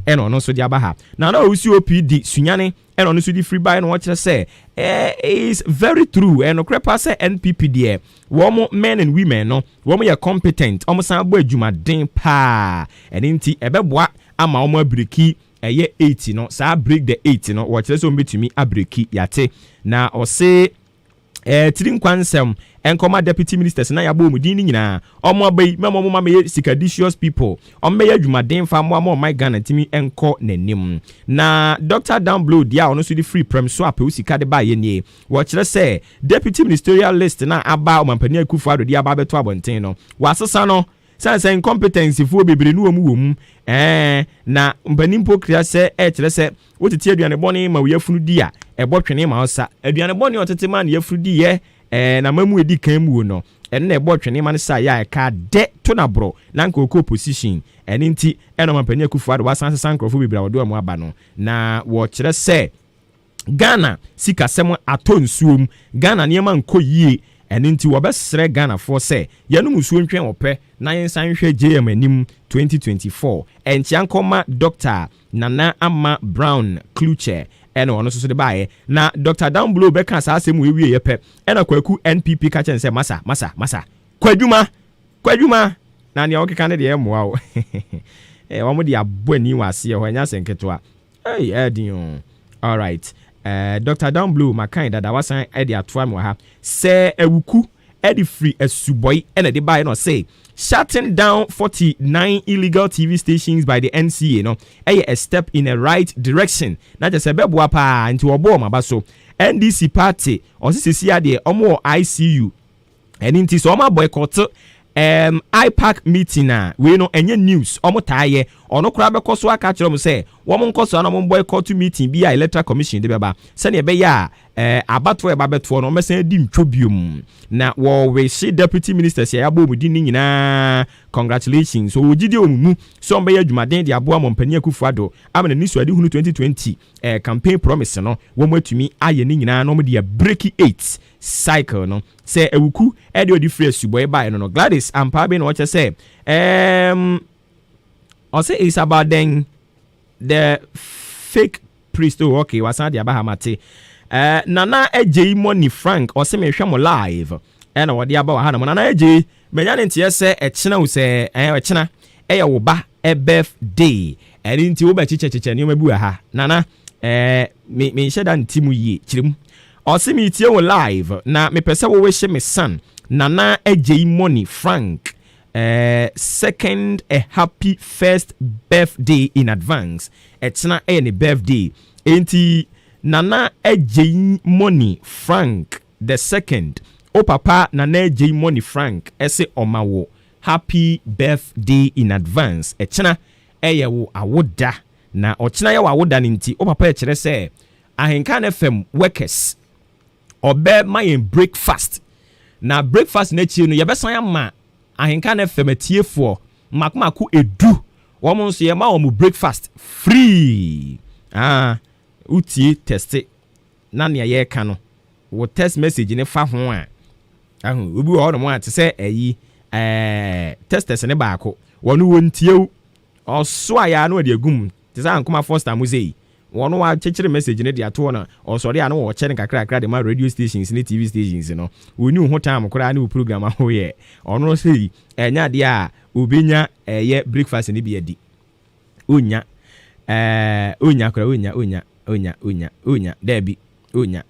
ena ono so di abaha na usi OPD sunyane ena ono so di free buy no wache se is very true eno krepa se NPP de womo men and women no womo ye competent omo san bo adwumaden pa enti ebeboa ama omo abiriki eye 80 no sa break the 80 no wo kire so mbetumi abreki yate na o se trinkwansem enkoma deputy ministers na yabo mu din nyina omo abai memo mo ma sikadicious people omo ya adwumaden fa mo my Ghana timi enko nanim na Dr. Down Blue dia ono so di free prem so ape usika de ba ye nie wo kire se deputy ministerial list na aba omampani akufu ado dia ba beto abonten no wasesa no sansa incompetence fu bebre nu omu na mpanimpo kria se kire se wotete aduane boni ma weyafunu dia ebotwene ma osa aduane boni otete ma na yafuru di ye na mamu edi kan mu no na ebotwene ma ne sa ya ka de to na bro na nka okọ position nti eno mampani akufu ado wasansa sankrofo bebre awodo amu aba no na wo kire se Ghana sikasem atonsuom Ghana niema nko yie nti wo besre Ghana for say yanu musuo ntwen ope na yensan hwe JM anim 2024 enchiankoma Dr. Nana Ama Brown Kluche eno ono so de bae na Dr. Down Blue beka sa asem wewie yepe ena kwaku NPP ka chen say masa kwadwuma na ne okeka ne de emoa o wo mo de aboni wase ho nya senketoa edin all right Dr. Down Blue makan dada wasan e de atoa mo ha se ewuku Eddie Free Suboy and the buy no say shutting down 49 illegal TV stations by the NCA no a step in a right direction. Not just a beboa pa into a bomb abaso. NDC party or CCA de omo ICU and into some boycott IPAC meeting we know any news omo taye ono kura be koso aka kire mo say wo mo nkoso na mo boycott meeting bi electoral commission de beba se ne be ya abato e babeto no mesan di ntwobium na wo we she deputy minister say abo mudi ni nyina congratulations so wogide omumu so mbe ya dwumaden de abo amompani akufuado amana ni so ade hunu 2020 campaign promise no wo mo atumi aye ni nyina no mo de break 8 cycle no say ewuku e de odi free Suboy buy no Gladys ampa be no what say I say it's about then the fake priest. Oh, okay, was not the Bahamati. Nana AJ Money Frank or say me show mo live. And what the about Hannah Nana AJ. Menyan tia say a china will say a china a oba a birthday. And into Oba chicha and you may boo ha. Nana me shed and Timu ye chim. Or see me tia live. Na me pesa wo wish me son. Nana AJ Money Frank. Second a happy first birthday in advance. It's not any birthday. Enti Nana J Money Frank the second. O papa Nana J Money Frank ese omawo. Happy birthday in advance. Echina eyewo awoda na ochina yewo awoda ninti o papa echere se ahenkan FM workers obe my breakfast. Na breakfast na chi no yebesan ya ma ahenka na femetie for makumaku edu womo nso ye ma wo breakfast free utie test na ne ye ka no wo text message ne fa ho a obi wo no mo ate se ayi testers ne baako wono wontie oso aya na de agum te sa ankoma first time say wono wa chechire message ne de ato na osori ana wo che ne kakra de ma radio stations ne TV stations no woni ho time kora ne program ho ye ono sei enya de a obenya ye breakfast ne bi adi onya kora onya debi onya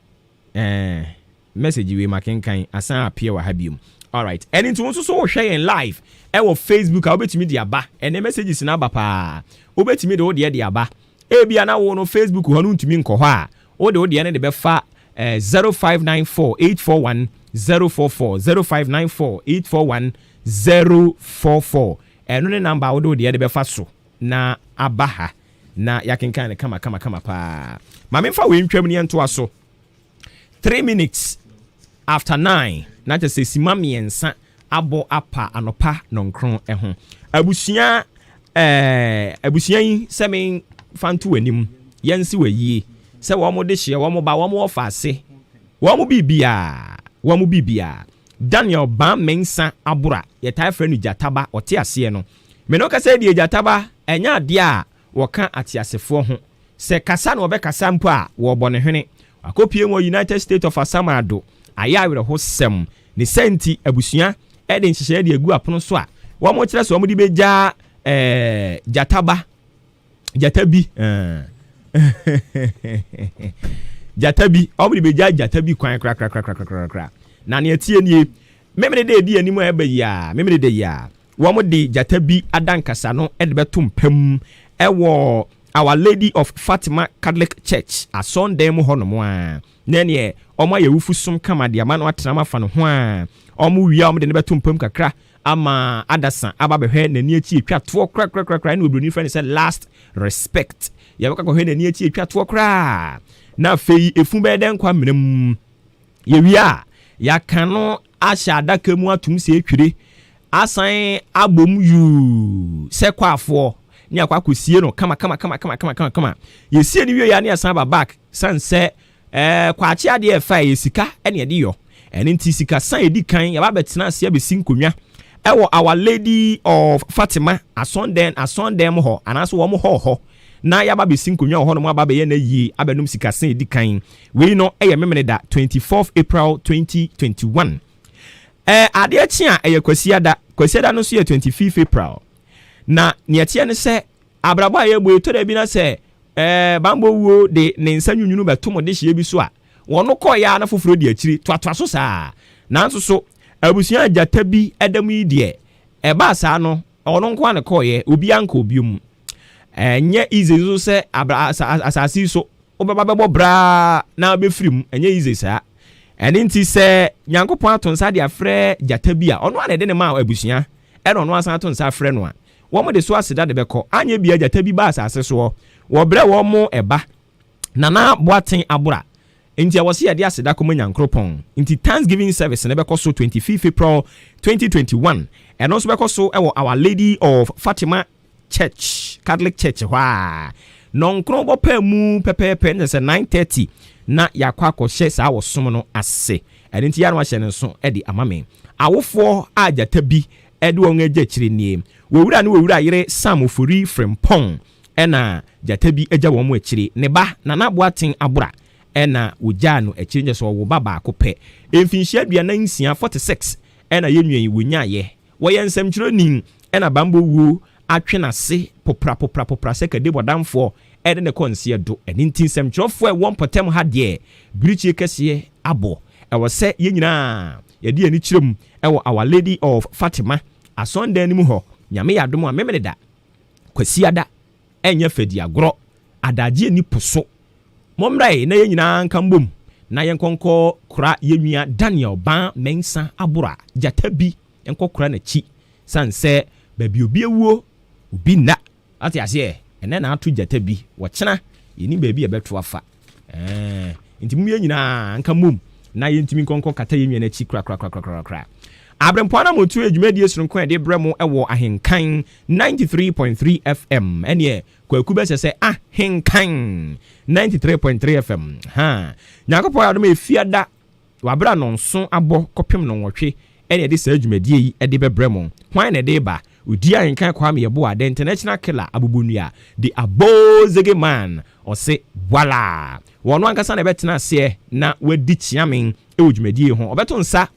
message we makenkan asan appear wa habium. All right, and into also so share in live e wo Facebook a obetimi de aba and messages na aba pa obetimi de wo de aba ebia na wo no Facebook ho no ntumi nkɔ hɔ a wo de wo de ne de befa 0594841044 0594841044 eno ne number wo de de befa so na abaha na yakenkan ne kama pa ma memfa we ntwam ne nto aso 3 minutes after 9 na just say simami ensa abo apa anopa nonkron ho abusua yi semen fantu anim yensi wayi se wo mo de hye wo mo ba wo mo ofa ase wo mo bibia Daniel Ban Mensa Abura ye tai frɛ no Jataba ote ase no me no kasa die Jataba enya ade a wo ka atiasefo ho se kasa na obekasa mpo a wo bɔ ne hwene akopie mo United States of Asamado ayawre ho sem ne senti abusua e de nhyehyɛ de agu apono so a wo mo kyerɛ so wo mo de beja Jatabi obri beja Jatabi kwan kra na ne atie nie memre de di animu eba ya memre de ya wo mo de Jatabi adankasa no e de betum pam e wo Our Lady of Fatima Catholic Church asondem ho no mo a na ne omo ya wufusum kama de ama no atrama fa no ho a omo wia omo de ne betum pam kakra ama adasa ababehwe nani achi etwa to kra na obroni friend say last respect ya baka ko hwe nani achi etwa to kra na fei efu be den kwa mrem ye wia ya kano asha adaka mu atum se etwire asan abom yu se kwafo ni akwa kosie no kama ye sie ni wie ya ne asan ba back san se kwa achi ade e fa ye sika ene de yo ene nti sika san edi kan ya ba betena ase be sinkonwa ewo Our Lady of Fatima asondem ho anaso wo mo ho na ya ba be sinkonwa ho no mo ba be ye na yi abenum sika san edi kan we no eye memene da 24th April 2021 ade achi a eye kwasiada no so ye 25th April na nietie ne se abrabo aye bo eto da bi na se bambo wuo de ne nsa nwunwunu beto mo de hye bi so a wono ko ya na foforo di akiri toatoa so saa nanso so abusua jata bi edam yi de e ba sa no ono nko an koye obi anka obium enye easy so se asasi so obeba bebo bra na obefrim enye easy sa ene nti se nyankopon atonsa de afre jata bi a ono an de ne ma abusua e no asan atonsa afre no a wo mo de so aseda de beko anye bia jata bi ba asase so wo bre wo mo eba nana boaten abura nti awose yade aseda ko nyankopon nti Thanksgiving service ne beko so 25 April 2021 and also beko so e Our Lady of Fatima Church Catholic Church wa nonkron bo pa mu pepepe ne se 9:30 na yakwa akɔhye saa wosom no ase ɛde nti ya no ahye ne so ɛde amame awofo ajata bi ɛde wɔn agya kyire nie wowura ne wowura yere Sam Ofori Frempong ɛna jata bi agya wɔn mu akyire ne ba nana boaten abura ɛna wogya no akyire nje so wo baba akopɛ emfinhia aduana nsia 46 ɛna yenwan wonyaye wɔyɛ nsɛmkyerɛ nin ɛna bambo wuo atwenase popra sɛ kade bodamfo ɛde ne konse do ɛne nti nsɛmkyerɛfo ɛwɔ mpɔtam ha deɛ birichie kɛseɛ abo ɛwɔ sɛ yenyina yɛde ani kyerɛm ɛwɔ Our Lady of Fatima asɔndan nim hɔ nyame yadom a memene da kwasiada ɛnyɛ fadi agorɔ adagye ni poso momrai na yenyina nkambom na yenkonkɔ kora yenua Daniel ban mensa abura jata bi yenkɔ kora na chi sanse babi obi ewuo obi na ate ase ene na ato jata bi wɔkyena yeni babi ebeto afa nti mu yenyina nkambom na yentimi nkonkɔ kata yenua na chi kra abrempo na motu edwumadi esunkon ede bremo ewo ahenkan 93.3 FM ene kwaku be sese ahenkan 93.3 FM ha nyakopo ya do me fiada wabra nonso abo kopem no nwotwe ene ede sa edwumadi yi ede be bremo hwan na ede ba odi ahenkan kwa me yebo ade international killer abubunua the abozege man ose wala wono ankasa na betena ase na wadi chiamen edwumadi ho obeto nsa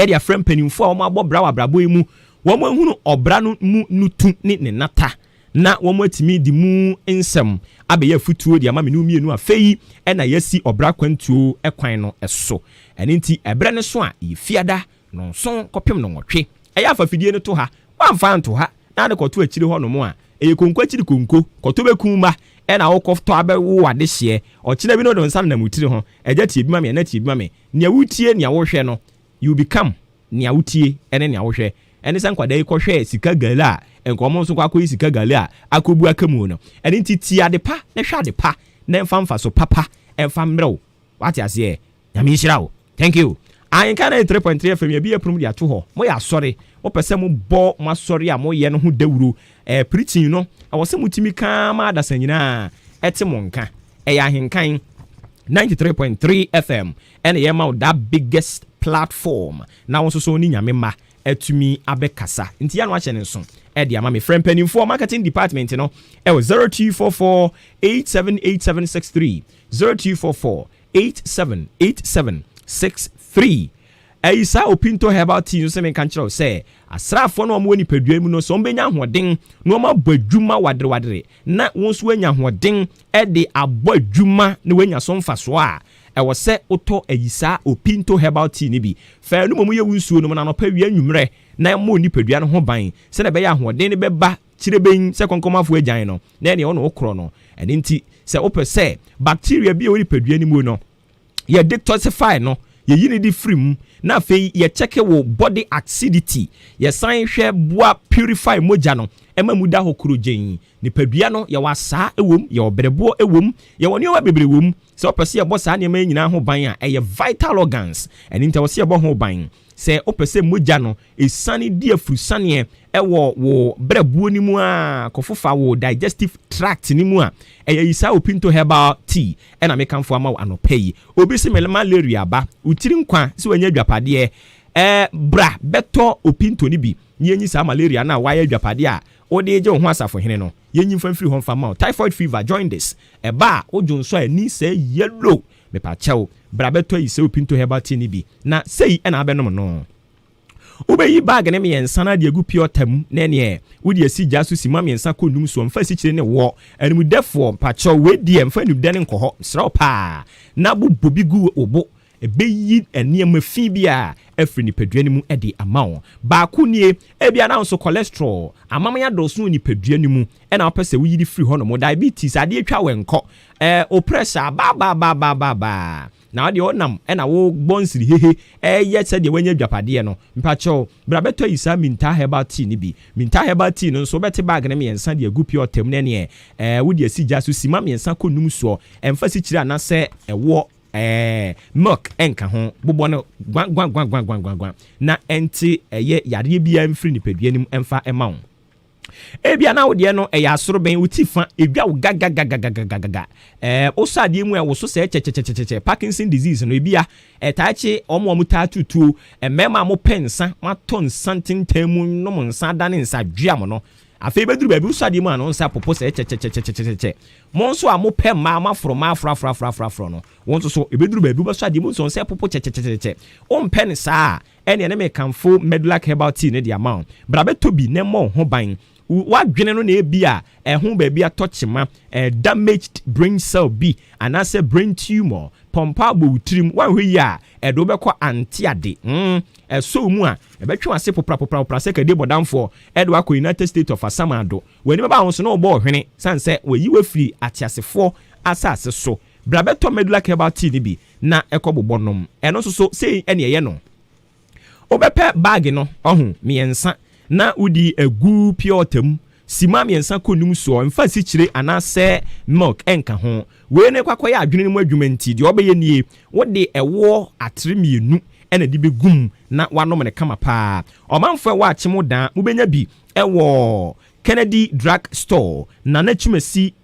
edi afrem penimfo a wo abɔ bra wa brabo mu wo mo hunu obra no mu nutu ne nata na wo mo atimi di mu nsem abeye futuo di ama me no mienu afei na yasi obra kwantuo ekwan no eso ene nti ebre ne so a yifiada no so kopem no nwotwe eya afafidie ne to ha wamfa nto ha na de koto akiri ho no mo a eye konko akiri konko koto bekumba na wo kofto abewo ade hye okina bi no do nsa na mutiri ho eja tie bi ma me na tie bi ma me nea wutie nea wo hwe no you become nia wutie ene nia wohwe ene san kwada ikɔhwe sika gala enkomo nso kwakɔ sika gala akobu akamu no ene ntiti adepa na hwe adepa na mfa so papa emfa mrew wate ase nyame hirawo thank you I can 3.3 FM ya bi aprum dia to ho mo ya sɔre wo pese mo bɔ mo sɔre a mo ye no ho dawuro preaching no awo se mutimi ka ma da sanyina ete mo nka ya ahenkan 93.3 FM and yema that biggest platform na won so ni nyame ma atumi abekasa nti ya no a chene so e dia ma me friend penifo marketing department no e 0244 878763 0244 878763 Aisa opinto herbal tea so me kan kire say asrafo no mo ni padua mu no so mbenya hoden no ma badwuma wadre na won so anya hoden e de abadwuma na wanya so mfaso a e wo se oto Aisa opinto herbal tea ni bi fa no mo ye wunsuo no na no pa wi anwumre na mo ni padua no ho ban se na be ya hoden ne be ba kire ben se konkomafo agyan no na ne ono okro no ene nti se opese bacteria bi o ni padua ni mu no ye detoxify no ye yini di free na fe ye check wo body acidity ye san hwe boa purify moja no ema muda hokuro gen ni padua no ye wasa ewom ye obrebo ewom ye woni wa bebre wom se opese ye bosa na ema nyina ho ban a ye vital organs eni nta wose ye bo ho ban se opese moja no esane di afurusane ewo wo brebuo ni mu a kofofa wo digestive tract ni mu a Aisa opinto herbal tea ena mekanfo ama anopai obi se malaria ba utiri nkwa se wanya dwapade bra beto opinto ni bi yenyi sa malaria na waya dwapade a ode je ho asafo hene no yenyi mfamfiri ho mfama typhoid fever join this eba ojonso ani se yellow me pa chew bra beto Aisa opinto herbal tea ni bi na sei ena abenom no ubeyi bag ne me ensana de agu piotam na ne wudi asi jasu sima me ensa konum so mfa si kire ne wo animudefo pacho wedi emfa nudde ne nkoho sra pa na bubobi gu obo ebeyi enema fi bia afri nipadua ni mu ede ama wo baako nie ebia na nso cholesterol amamanya doso nipadua ni mu na opese wo yidi free hono mo diabetes ade atwa wenko o pressure ba na de onam na wo bonsiri hehe ye se de wanya dwapade no mpacho bra beto isa minta herbal tea ni bi minta herbal tea no so bete bag na miensa de agu pure tem ne ne wo de asija so sima miensa konum so emfa si kire anase ewo milk enka ho bobo no gwan na enti ye yare bia mfiri nipadua nim emfa ema ebia na wode no eya asoroben utifa edwa wo gaga osade mu e wo so se chechecheche Parkinson disease no ebia etaache omo taa tutu mema mo pensa maton santin temu no mo nsa dane nsa dwam no afei beduru ba bi usade mu ano nsa popo se chechecheche mo nso amo pem ma mafro no won so ebeduru ba bi usade mu nso nsa popo chechecheche o mpen saa ene ne me kanfo medular herbal tea ne dia ma bra beto bi ne mo ho ban wadwene no na ebia ehun ba bia tochima damaged brain cell b anase brain tumor pompa bo utrim wanhwe ya edo beko antiade so mu a ebetwe ase popra se kade bodamfo edo akọ United States of Asamado wani ba ho so na obo hwene sanse wayi wafiri atiasefo asase so bra beto medular herbal tea ni bi na ekobobonom eno so sei ene ye no obepe bag no ohun miensa na udi egu pure tem sima miensa konum so mfa si kire anase milk enka ho we ne kwakoya adwene mu adwumanti de obeye nie wode ewo atre mienu ena di begum na wanom ne kama pa omanfo wa achemu dan mubenya bi ewo Kennedy Drug Store na nachumasi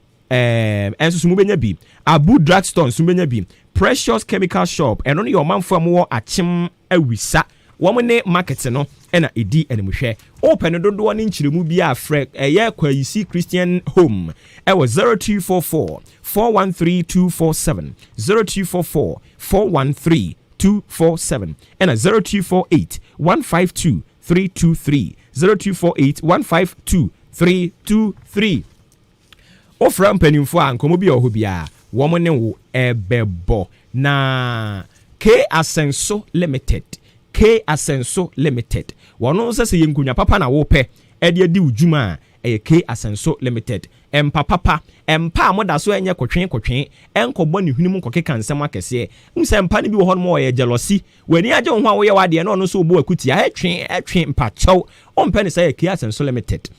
enso mubenya bi Abu Drug Store nso mubenya bi Precious Chemical Shop eno ne omanfo mo achem awisa womne market no ena edi animhwe open dodo ne nchiremu bia frek eye kwayisi Christian Home ewo 0244 413247 0244 413247 ena 0248 152 323 0248 152 323 ofra mpanimfo a nkomo bia oho bia womne wo ebebo na K Asenso Limited K Asenso Limited wono se yenkunya papa na wo pe ede adi ujuma K Asenso Limited empapa empa moda so enye kotwen enkobo ne hwinum kokeka nsem akese msempa ne bi wo ho mo ye jealousy wani age ho a wo ye wade no no so obo akuti etwen mpa chew ompe ne say K Asenso Limited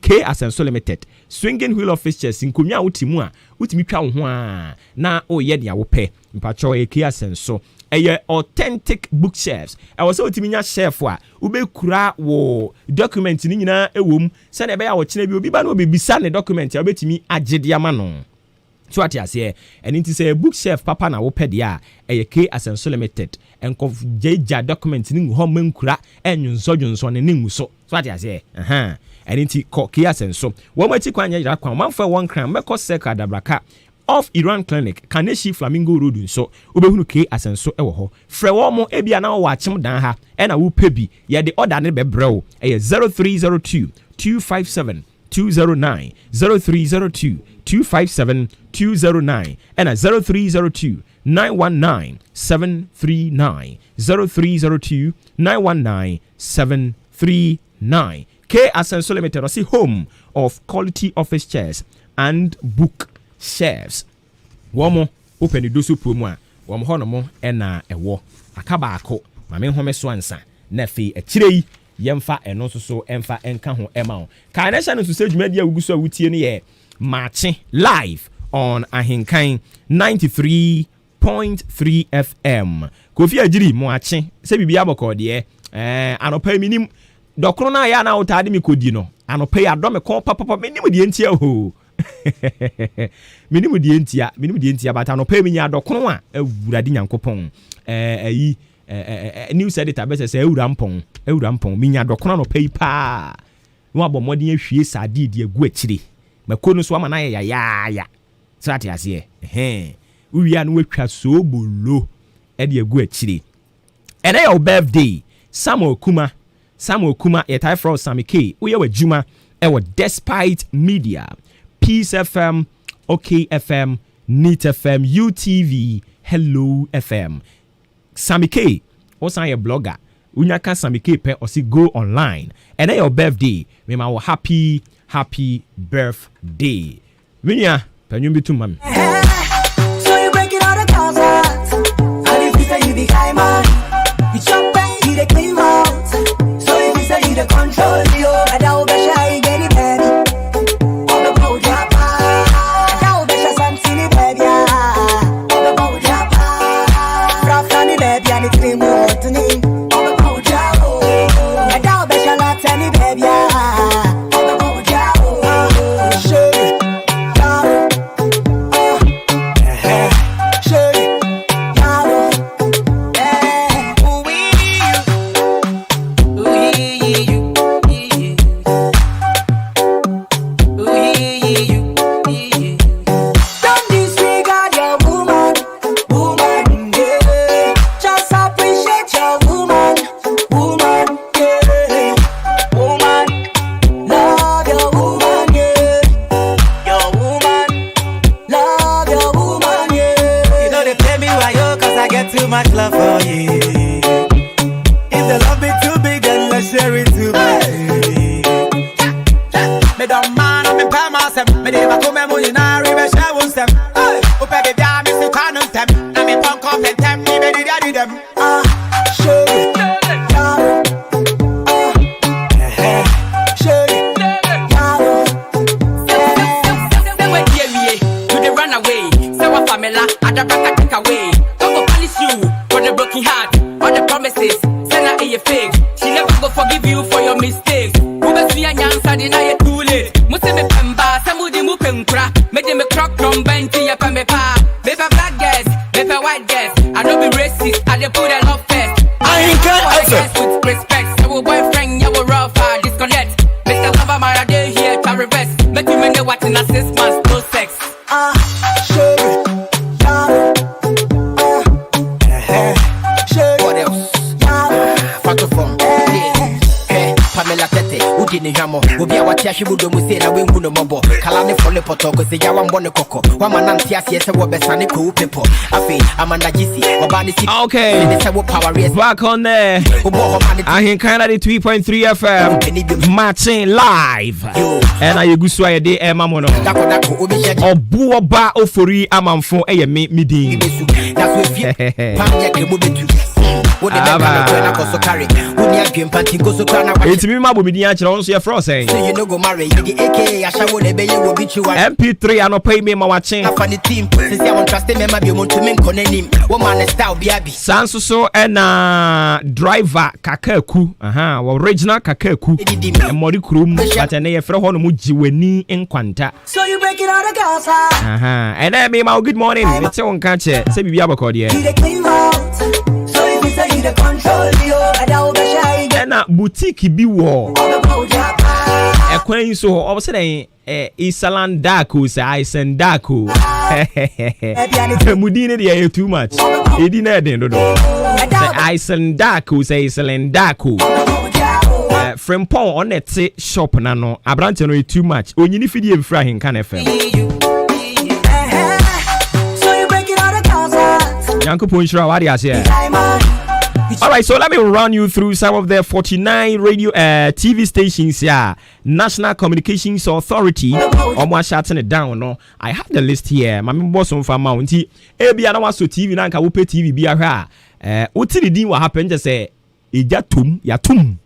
K Asenso Limited swinging wheel of fixtures nkonya utimu a utimi twa wo ho a na o ye de a wo pe mpa chew K Asenso authentic bookshelves was so timinya shelf a ubekura wo document ni nyina ewom se na be ya wo kina bi obi ba no bebisa ne document ya obetimi agede ama no so atiase and it say bookshelf papa na wo pede a K Asenso Limited enko jeja document ni ho mankura enwunsodwunso ne ngu so atiase and it K Asenso wo machi kwanya yira kwan manfa won kran meko seka dabraka off Iran Clinic Kaneshi Flamingo Road nso obehunu K Asenso ewo ho frɛ wo mo ebia na wo achim dan ha na wo pebi ye de order ne bebrɛw 0302 257 209 0302 257 209 and 0302 919 739 0302 919 739 K Asenso Limited was the home of quality office chairs and book shelves. Womo open do so promo a wom hono mo na ewo akaba ako ma me home so ansa na fe akirei yemfa eno so emfa enka ho ema ho ka na sha no so dwumadi a wuguso a wutie no ye Maakye live on Ahinkan 93.3 FM Kofi Agiri Maakye se bibia bokode anopa minim dokro na ya na utade mi kodi no anopa ya do me kon papa minim de entia ho minimu die ntia bata no pa minya dokono a awurade nyankopon news editor be say awura mpon minya dokono no pa yi pa no abomodin ahwie sade de agu akire makono so ama na ya sate ase uwia no watwa so bolo e de agu akire ene your birthday Samuel Kuma ye tie from Samike uye wajuma e wo Despite Media Peace FM, OK FM, Neat FM, UTV, Hello FM. Samike osan ye blogger unyaka Samike pe osi go online and then your birthday me ma happy birthday winya panyum bi tum mami. So you breaking all the cars out and if you say you be kind man you chop back you the clean out so if you say you the control you and I will be shy get it baby all the boat drop and I will be shy something baby all the boat drop rough on the baby and the cream water me all the boat drop and I will be shy not any baby all the boat drop sure much love for you. If the love be too big, then let's share it too much. Me don't mind, I'm in myself. Me never come and money now, we share one step. Oh, baby, I'm Mr. Cannon step. I'm in punk up and tap me, baby, daddy them. Show it, show it, to the runaway. So a family, and the back take away. You for the broken heart, all the promises. Send her a fake. She never go forgive you for your mistakes. Who best me and answer deny it too late. Must me pemba, somebody mu penkra. Made me crock from benty up and me pa. Paper black guys, paper white guys. I don't be racist, I dey put a love first. I ain't got with respect. So boyfriend, you will rough, disconnect. Mr. Lover, my day here to reverse. Make you know what in a 6 months, no sex. show it. Pamela Tete, Udini Hamo, Ubia Watiashi Budo Musena, Winguno Mobo, Kalani Fole Potoko, the Yawan Bonacoko, Wamanantias, yes, what Besani cool people. Afi, Amanda Gisi, Obani. Okay, back on there. I hear Canada 3.3 FM, matching live. And I go sway day, Mamono. Obuoba Ofori Amanfo, a meeting. That's it's me, my baby. Also, frost. So you know, go marry the AKA. I shall beat you. MP3, I no pay me my watching. Funny team, since I won't trust them, maybe you want to make on him. Woman, style, be Sanso and driver Kakeku, original Kakeku, and Morikrum, but an AF Mujiweni in Quanta. So you breaking all the girls out. And then, me, my good morning. It's on catch it. Say, we have a code here. The control you and I will be shy. And a boutique be war. A queen so all saying Isalan Daku, say Isen Daku. Mudine, they too much. He didn't know. Isen Daku, say Isalan Daku. From Paul on that shop, Nano, a branch too much. When you need to be frying can FM. So you breaking all the cars out. Uncle Punchra, what is here? All right, so let me run you through some of the 49 radio TV stations here. National Communications Authority. Almost shutting it down. No, I have the list here. My boss on for Mountie. Ebi ana waso TV na nka wo pe TV bia hwa. Utili din what happen just say ejatum yatum.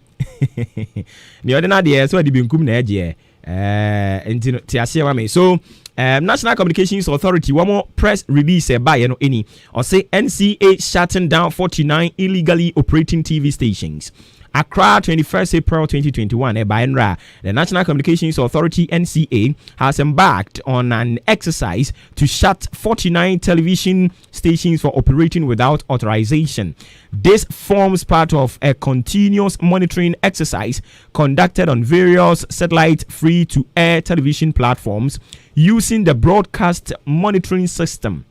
The ordinary there so di binkum na eje. Enti ti ase wa me. So National Communications Authority one more press release by any or say NCA shutting down 49 illegally operating TV stations. Accra, 21st April 2021. The National Communications Authority (NCA) has embarked on an exercise to shut 49 television stations for operating without authorization. This forms part of a continuous monitoring exercise conducted on various satellite free-to-air television platforms using the Broadcast Monitoring System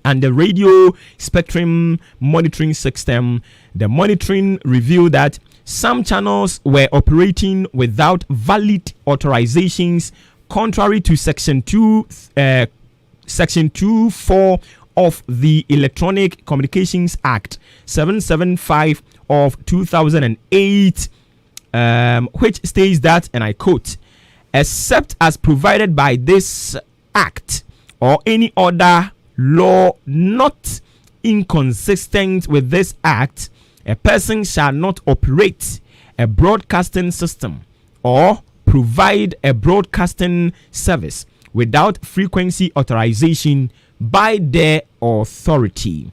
and the Radio Spectrum Monitoring System. The monitoring revealed that some channels were operating without valid authorizations, contrary to Section 2, Section 2.4 of the Electronic Communications Act 775 of 2008, which states that, and I quote, except as provided by this act or any other law not inconsistent with this act, a person shall not operate a broadcasting system or provide a broadcasting service without frequency authorization by their authority.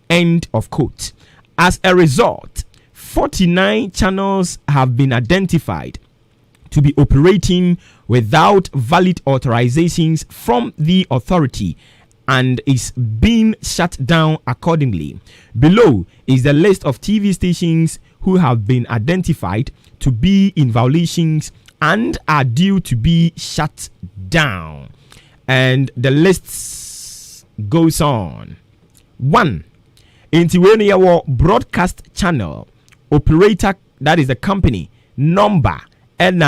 End of quote. As a result, 49 channels have been identified to be operating without valid authorizations from the authority and is being shut down accordingly. Below is the list of TV stations who have been identified to be in violations and are due to be shut down. And the list goes on. 1. Intiwene broadcast channel operator, that is the company number, and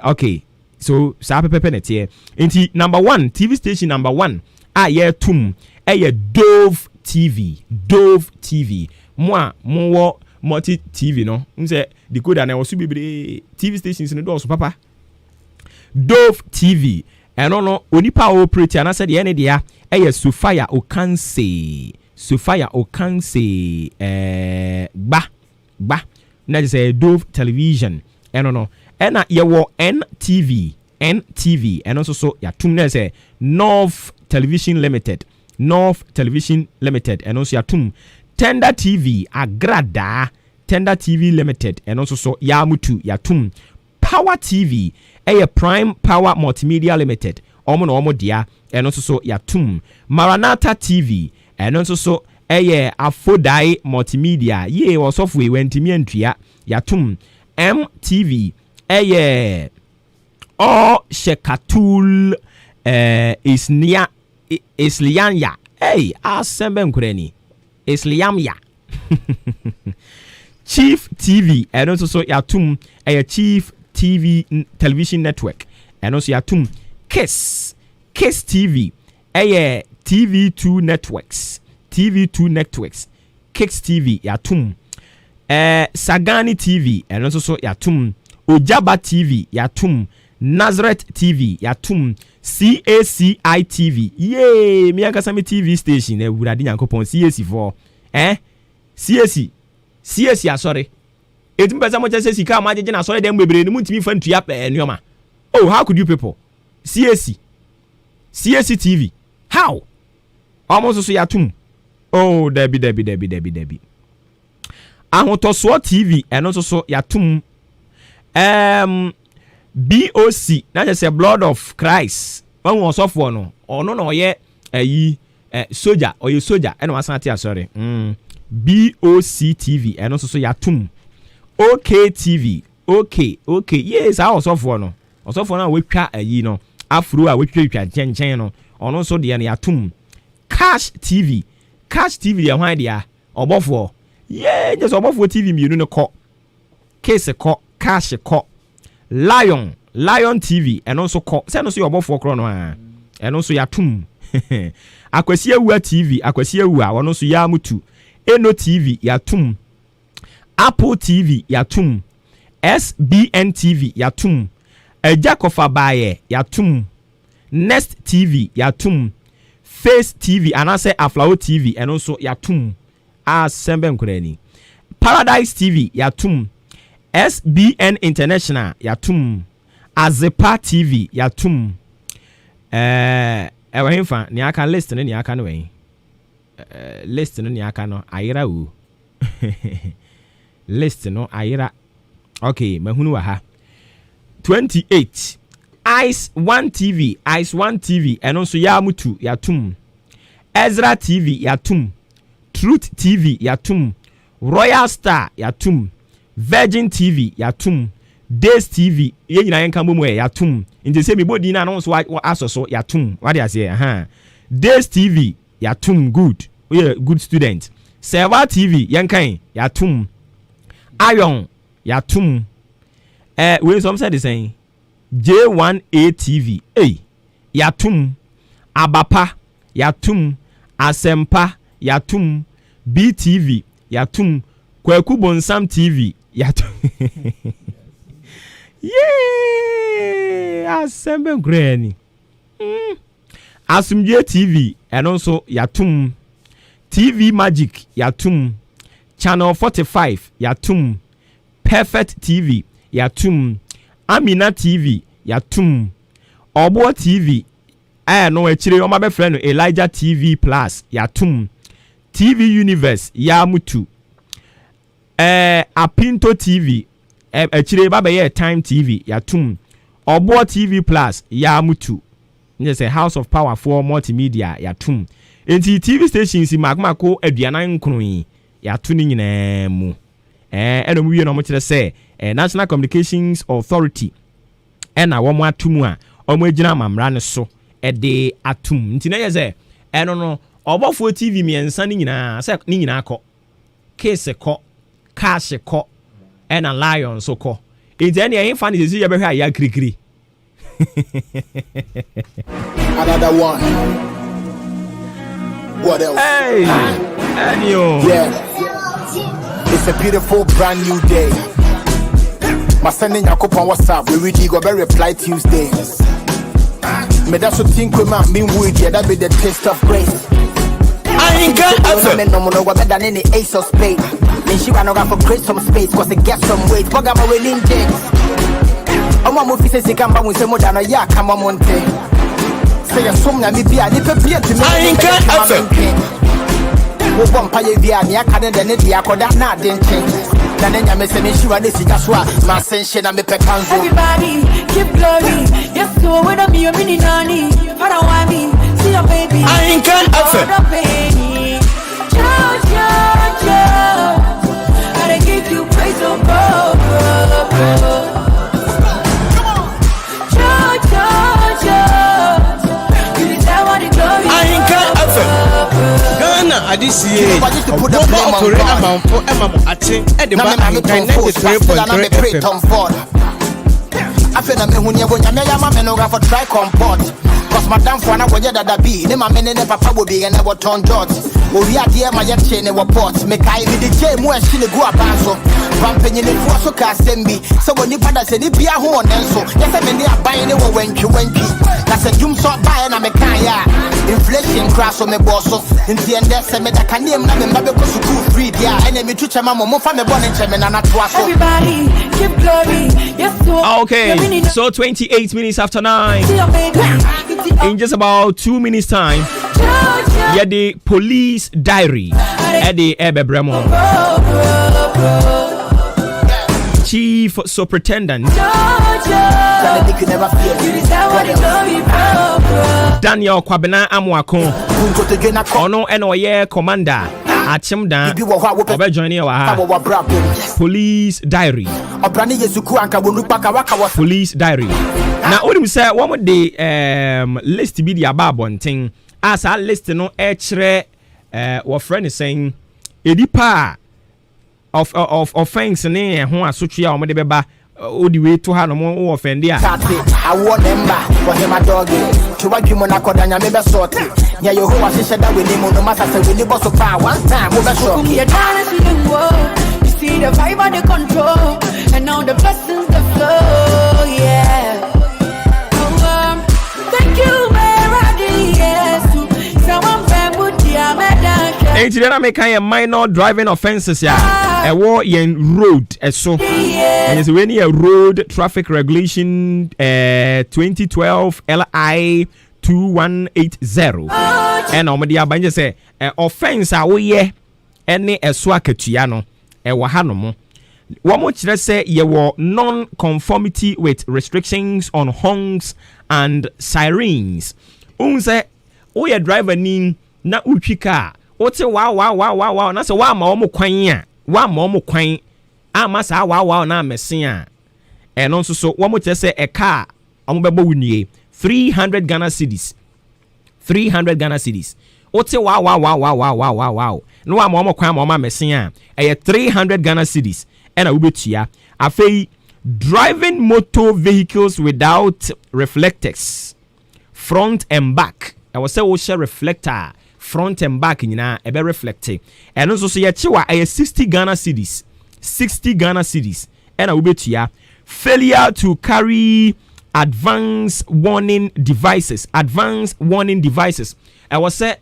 okay, so inti number 1 TV station number 1 tum Dove TV mo multi TV no say decoder na was be TV stations no do so papa Dove TV and no onipa operator and said the dia Sophia Okanse ba na say Dove television and yewo NTV and also so ya tum na say North Television Limited and also ya tum Tender TV Agrada Tender TV Limited and also so ya mutu ya tum Power TV Prime Power Multimedia Limited omo dia and also so ya tum Maranatha TV and also so Afodai Multimedia ye was software wentimi antua ya tum MTV Shekatul Islianya asembe nkureni Isliamya Chief TV and also so yatum Chief TV Television Network and also yatum Kiss TV TV2 Networks Kicks TV yatum Sagani TV and also so yatum Ojaba TV yatum Nazareth TV yatum CACI TV yay mi aka sami TV station e wurade nyankopon CAC4 CAC sorry etim pesa mo chese sika ma jeje na sorry dem bebre ni mutimi fa ntua nioma. Oh, how could you people CAC TV how almost so yatum oh debi ahotoso TV and also so yatum BOC na just say blood of Christ one was off one no no ye soldier or you soldier and was not sorry BOC TV and also so yatum OK TV okay yes I was off one also for now we twa no afro a we twa chen no ono so de na yatum Cash TV ya hwan dia obofo yeah just obofo TV mi no ko case ko cash ko Lion TV and also call send us your obofo kro no and also yatum Akwasi Awua TV Akwasi Awua ono so ya mutu Eno TV yatum Apple TV yatum SBN TV yatum Ejakofa Baye yatum Nest TV yatum Face TV and I say Aflao TV and also yatum Asembe nkurani Paradise TV yatum SBN International yatum Azepa TV yatum ewa himfa ni aka list ni aka no wen list no ni aka no ayira o list no ayira okay mahunu wa ha 28 Ice 1 TV and also ya mutu yatum Ezra TV yatum Truth TV yatum Royal Star yatum Virgin TV yatum Days TV ye nyina yenka momo yatum nje se mi bodi na no so asoso yatum what dey say Days TV yatum good we good student Server TV yenkan yatum Iron yatum we some say the J1A TV yatum Abapa yatum, Asempa yatum, BTV yatum, Kweku Bonsam TV yatum. Yeah, Asembe Granny. Asumje TV and also yatum, TV Magic yatum, Channel 45 yatum, Perfect TV yatum, Amina TV yatum, Obuoba TV no echire o mabe friend Elijah TV Plus yatum, TV Universe yamutu, Apinto TV echire babe Time TV yatum, Obuoba TV Plus yamutu. Yes, a House of Power for multimedia yatum. Enti TV stations magmako aduanan nkron yatuni nyina mu. Eno mu no mo kire say National Communications Authority na wo mo atumu a omo agina mamra ne so de atum. Nti na yeze eno no obofo TV miensa ni nyina say ni nyina akọ. Case kọ, cash kọ, na lion so kọ. Enti ene e fa ne sisi ye behwe aya kirikiri. Another one. What else? Hey, Anio. Yeah. It's a beautiful brand new day. My sending your couple on WhatsApp. We really go very reply Tuesday. Me that's what think we might mean wood. Yeah, that be the taste of grace. I ain't got nothing. No more better than any ace of spades. Me she wanna go for create some space, cause it gets some weight. But I'm a winning James. I'm a movie says he come back with some more than a yak. Come on, Monte. Say a sum, me be a little bit to me. I ain't got nothing. Wo bompa via ni aka den ne dia koda na den chen na den ya me se me shiwa ne sika so a ma sense na me pekanzo. Everybody give glory, yes so when I'm your mini nanny, for a why me see your baby. I ain't got nothing. I give you praise oh I ain't got nothing. I this year, Obuoba Ofori Amanfo Maakye at the back and 93.3 I feel na me hunye bo nyame ya ma me no ga for try comport. Cause madam for na woje dada bi ne ma me ne papa bo bi ne bo ton jot. Owi ade ma ye che ne wo port me kai bi de che mu ahyi ne go abanso. Pampenye ne fo so ka sembi. So woni pada se ni bia ho onenso. Ye se me ne aban ne wo wantwi. Na se dum so ba na me kan ya. Inflation crash so me boss so. Nti ende se me da kanem na me mba be ko school free dia. Ene me twuche ma mo fa me bo ne nche me na na to aso. Everybody give glory, yes so. Okay, so 28 minutes after 9. In just about 2 minutes time, yeah, the police diary at the Ebe Bremo. Chief Superintendent Daniel Kwabena Amwako Ono Enoye Commander Achimda Obe joining our police diary. Police diary. Now, what we say, one of the list be the above thing. As our list, no, what friend is saying, Edipa of offense, and who are such a beba. All the way to have no more offend. I want them back for him a doggy. To what you monaco than I never sort it. Yeah, you who was said that we need no matter with the boss of power one time. Over show me a dance with the world. You see the vibe and the control, and now the blessings the flow. Yeah. Thank you, Mary. Yes. Someone put the Hey, today I make a minor driving offenses. Yeah, a war in road. So, and it's when a road traffic regulation 2012 LI 2180. And omadi abanje say offense a we any eswakatuano e wahano mo. One more say ye were non-conformity with restrictions on honks and sirens. Unse oye driver nin na utwika ote wow na se wa ma omo kwan a wa ma omo kwan ama sa wow na mesin a eno nso so wo mo kire se e car omo bebo wunie 300 Ghana cedis 300 Ghana cedis ote wow no wa ma omo kwan ma omo mesin a e 300 Ghana cedis ena ubetua afei driving motor vehicles without reflectors front and back was say wo share reflector front and back nyina e be reflecting eno so ye chewa 60 Ghana cedis 60 Ghana cedis ena wo betua failure to carry advanced warning devices I was say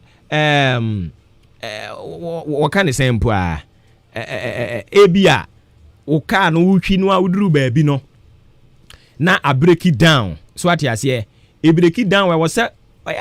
what kind of sample ebia o car no wutwi no awuduru ba bi no na a break it down so what you say e break it down I was say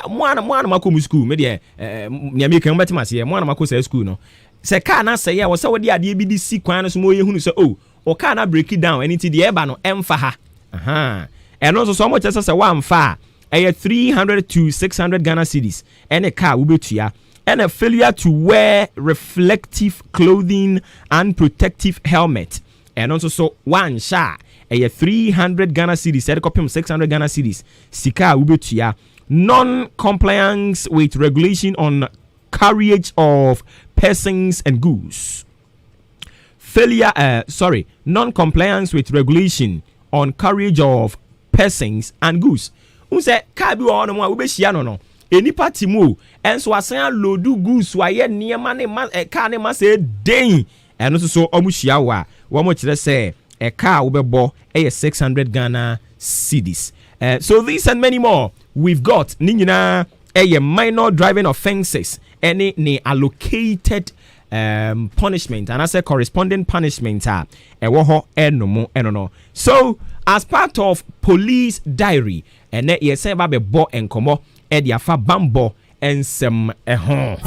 mwana makomu school me de nyame kan betima say mwana makosa school no say car na say was say we de ade bi di si kwan no so mo ye hunu say oh o car na break it down anything the eba no emfa ha and also so much as say one fa 300 to 600 Ghana cedis and a car ubetua and a failure to wear reflective clothing and protective helmet and also so one sha 300 Ghana cedis said copy 600 Ghana cedis sika ubetua non-compliance with regulation on carriage of persons and goods non-compliance with regulation on carriage of persons and goods. Unse ka bi wo no mo a wo be hia no eni party mu enso asan loadu goods wa ye niema ne ma ka ne ma se den eno so omu hia wa wo mo kire se ka wo be bo 600 Ghana cedis. So these and many more we've got ni nyina minor driving offenses any ne allocated punishment and I say corresponding punishment ewo ho enomo. So as part of police diary and yes say ba be bo enkomo e dia fa bambo ensem ehon.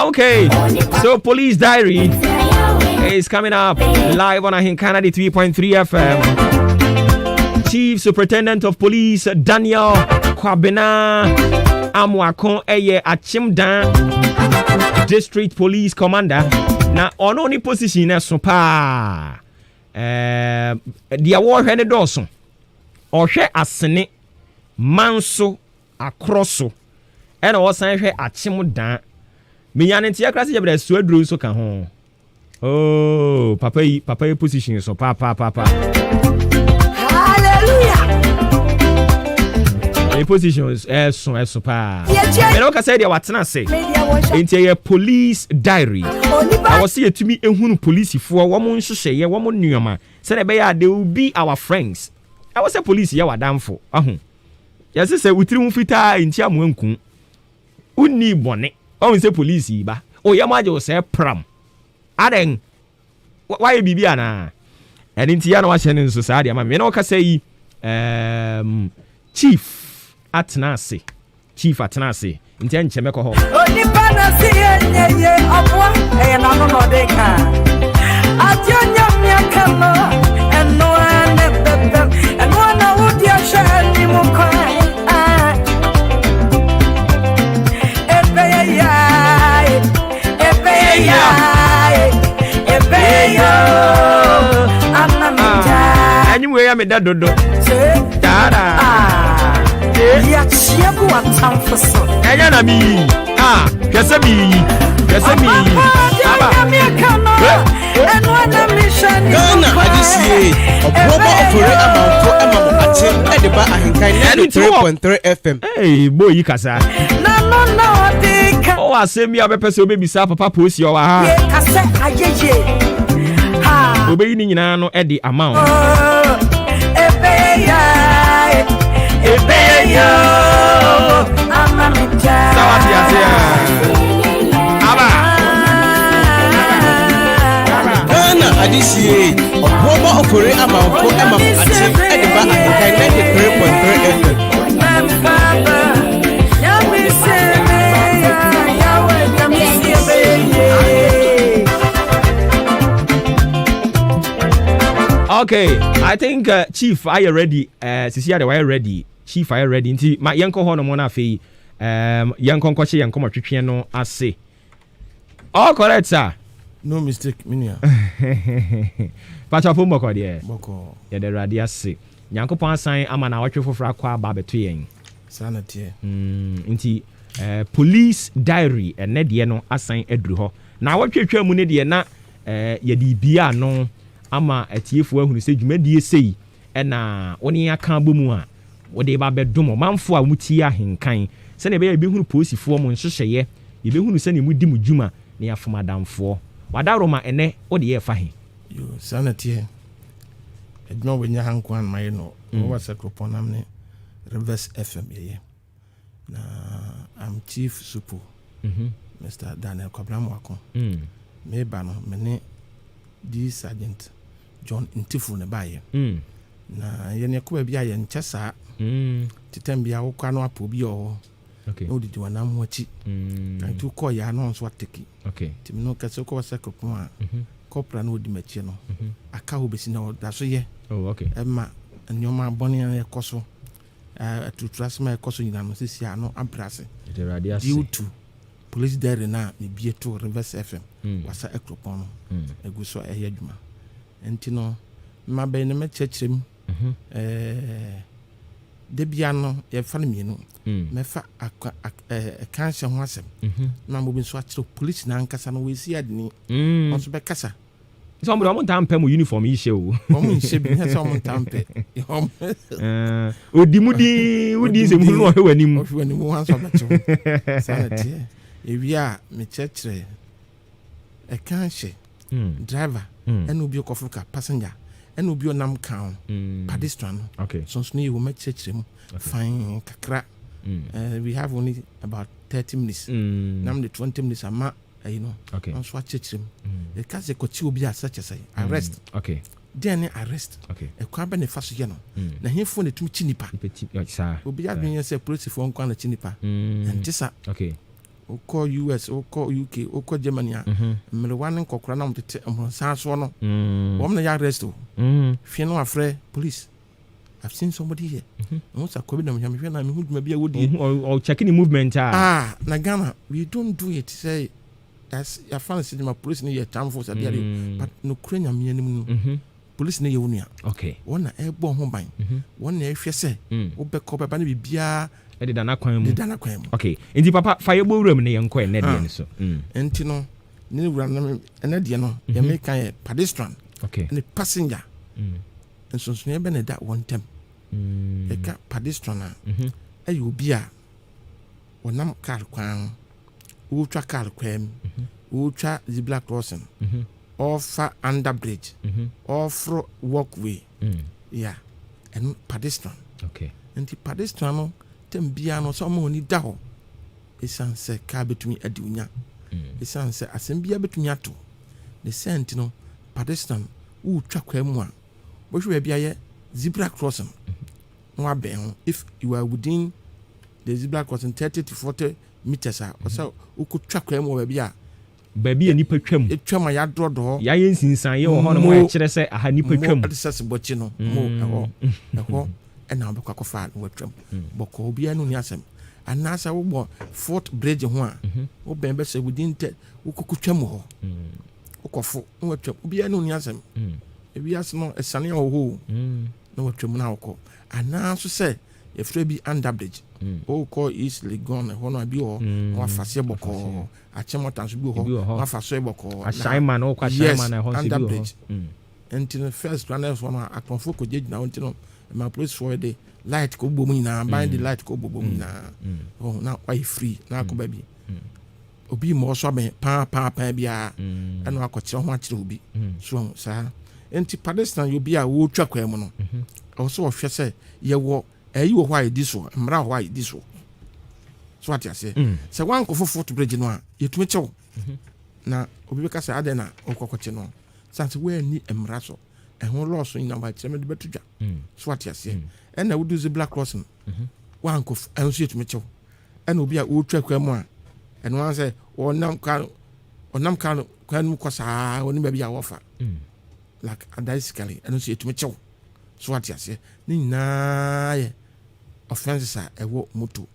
Okay, so Police Diary is coming up live on Ahinkana 3.3 FM. Chief Superintendent of Police Daniel Kwabena Amwakon eye Achimdan District Police Commander na ono ni position na so pa the award hene doso ohwe asene manso akroso ena wo san hwe Achimdan Minyane tia klase je bre so aduru so ka ho. Oh, papa position so papa. Hallelujah. The positions so pa. Me no ka say dia watena say. Enti ye police diary. I was see etumi ehunu police fo wo mo nhwehye ye wo mo nuoma. Say they be they will be our friends. I was say police ye wadamfo. Ahun. Yes say utiri mu fita enti amoanku. Unni bone. Oh, say police ba. Oh, yamaje o say pram. Aden. Why bibi ana? And inti ya na wa hye nso sa de ama me na o ka say chief atnase. Inti enche meko ho. Oni bana si yenye obwa e na no de ka. Atyonya miakama eno ane bebe eno na wodi a shani mu kwa. Anyway, I'm a dodo. Ya chiabu atamfo so. Ayana mi. Kese mi. Ghana adisiye. Obuoba Ofori Amanfo Maakye edeba Ahinkan 3.3 FM. Hey, boy yi kasa. No, deka. Oh, asemi abepese obebisa papa posi o wa ha. Ye kasa ayeye. Ha. Obeyi ni nyina no e di amount. Ebeya. Amamita. Sawati asia. Aba. Ghana adisiye. Obuoba Ofori Amanfo Maakye edeba Ahinkan 3.3 FM. Okay, I think Chief, are you ready? Sisi are you ready? Chief, are you ready? Nti ma yanko ho no mo na fe yanko nkwache yanko matwetwe no ase. All correct, sir. No mistake, minia. Pacha po mboko de. Boko. Ya de radio ase. Nyankopon asan ama na watwe foforo akwa ba beto yen. Sana tie. Nti police diary ene de no asan aduru ho. Na watwetwa mu ne de na ya di bia no ama atiefo ahunu se dwumadie sei na woni aka bomu a wode ba bedom manfo a mutie ahenkan se ne be behunu posifo mo nhyehyeye ye behunu se ne mudi mu dwuma ne afomadamfo wadaroma ene wode ye fa he yo sana tie edno wenya hankwan mai no wo sekroponam ne reverse fm ye na am chief supu Mr. Daniel Kwabramwako me ba no me ne di sergeant John Ntifu ne baye na ye ne ko ba bia ye nche saa titam bia wo kwa no apo bi o okay no didi wana mu achi kan tu ko ya no so ateki okay timi no kase ko wasa ko a kopra no di machi no aka ho besi na da so ye okay ma nyoma boni na ekoso atutrasma ekoso nyina no sisi ano abrase due to police there na me bie to reverse fm wasa ekropon egu so adwuma enti no ma be ne me chechirem de bia no ye fa no mienu me fa kanse ho asem na mo bi so akiro police na ankasa no we si adni onso be kasa so mo tampe mo uniform yi she o mo nse bi he so mo tampe odi se mu no he wanim o hwe wanim ho so becho sanity ewia me chechire kanse driver and obi okofuka passenger and obi onam kan pedestrian okay so no you make chechire fine kakra we have only about 30 minutes nam the 20 minutes ama you know okay on so chechire e ka se kochi obi asache say arrest okay then arrest okay e kwa ba ne faso ye no na hefo ne tumi chinipa obi adwen say police for nkwa na chinipa ntisa okay oko US oko UK oko Germany mele wan nkokora na mtete amronsa so no wom na ya arrest o hwe no afre police. I've seen somebody here no sa ko bi na me hwe na me hu duma bia wodi o check the movement na Ghana we don't do it say as ya fancy my police ni ya chamfo sa bia but no krenya me anim no police ni ye wonu okay wona e bo ho ban wona e hwe se wo be ko ba na bibia de dana kwan mu okay enti papa fire bowram ne yenko ene de ne so enti no ne wura na ene de no ye make kan pedestrian okay ne passenger enso so ne be ne da one time e ka pedestrian ayi obi a wonam car kwan wo twa car kwan wo twa zebra crossing off under bridge off walkway yeah and pedestrian okay enti pedestrian no tembia no so mo ni da ho esanse ka betumi adiunya esanse asembia betumi ato the sent no pedestrian wo twa kwa mu a bo hwe bia ye zebra crossing no aben ho if you are within the zebra crossing 30 to 40 meters or so wo ko twa kwa mu bia baabi nipa twam etwam ya dodo ya ye nsinsan ye ho no mo kire se aha nipa twam mo sase bochi no mo eho and now because of that we trim but obi anu ni asem anasa wo bo Fort Bridge ho a wo ben be se within wo kokotwam ho wo kofo wo twam obi anu ni asem ebi asno esane ho na wo twam na wo anaso se e free bi under bridge o ko is legon ho no abi ho wa fase boko a chemotan so bi ho wa fase boko a shaiman o kwa shaiman ho so bi ho until first one else one akonfo ko jeji na wonti no my place for the light ko bomu ina bind the light ko bomu ina oh na why free na ko baby obi mo so be pa bia eno akọkire ho akire obi so sa enti pedestrian you be a wo twa kwa mu no also hwe se ye wo ayi wo why this so mra why this so what you say se wan ko Fort Bridge no a yetumi chew na obi be ka se ade na okọkọche no sanse we ni emra so ehun loss ina ba kire me de betudwa so what you say and we do the black crossing wan ko enso yetumi chew and obi a wo twa kwa mu a and wan say onam kan kwanu ko saa oni ba bia wofa like basically enso yetumi chew so what you say ni na ye offenses a ewo moto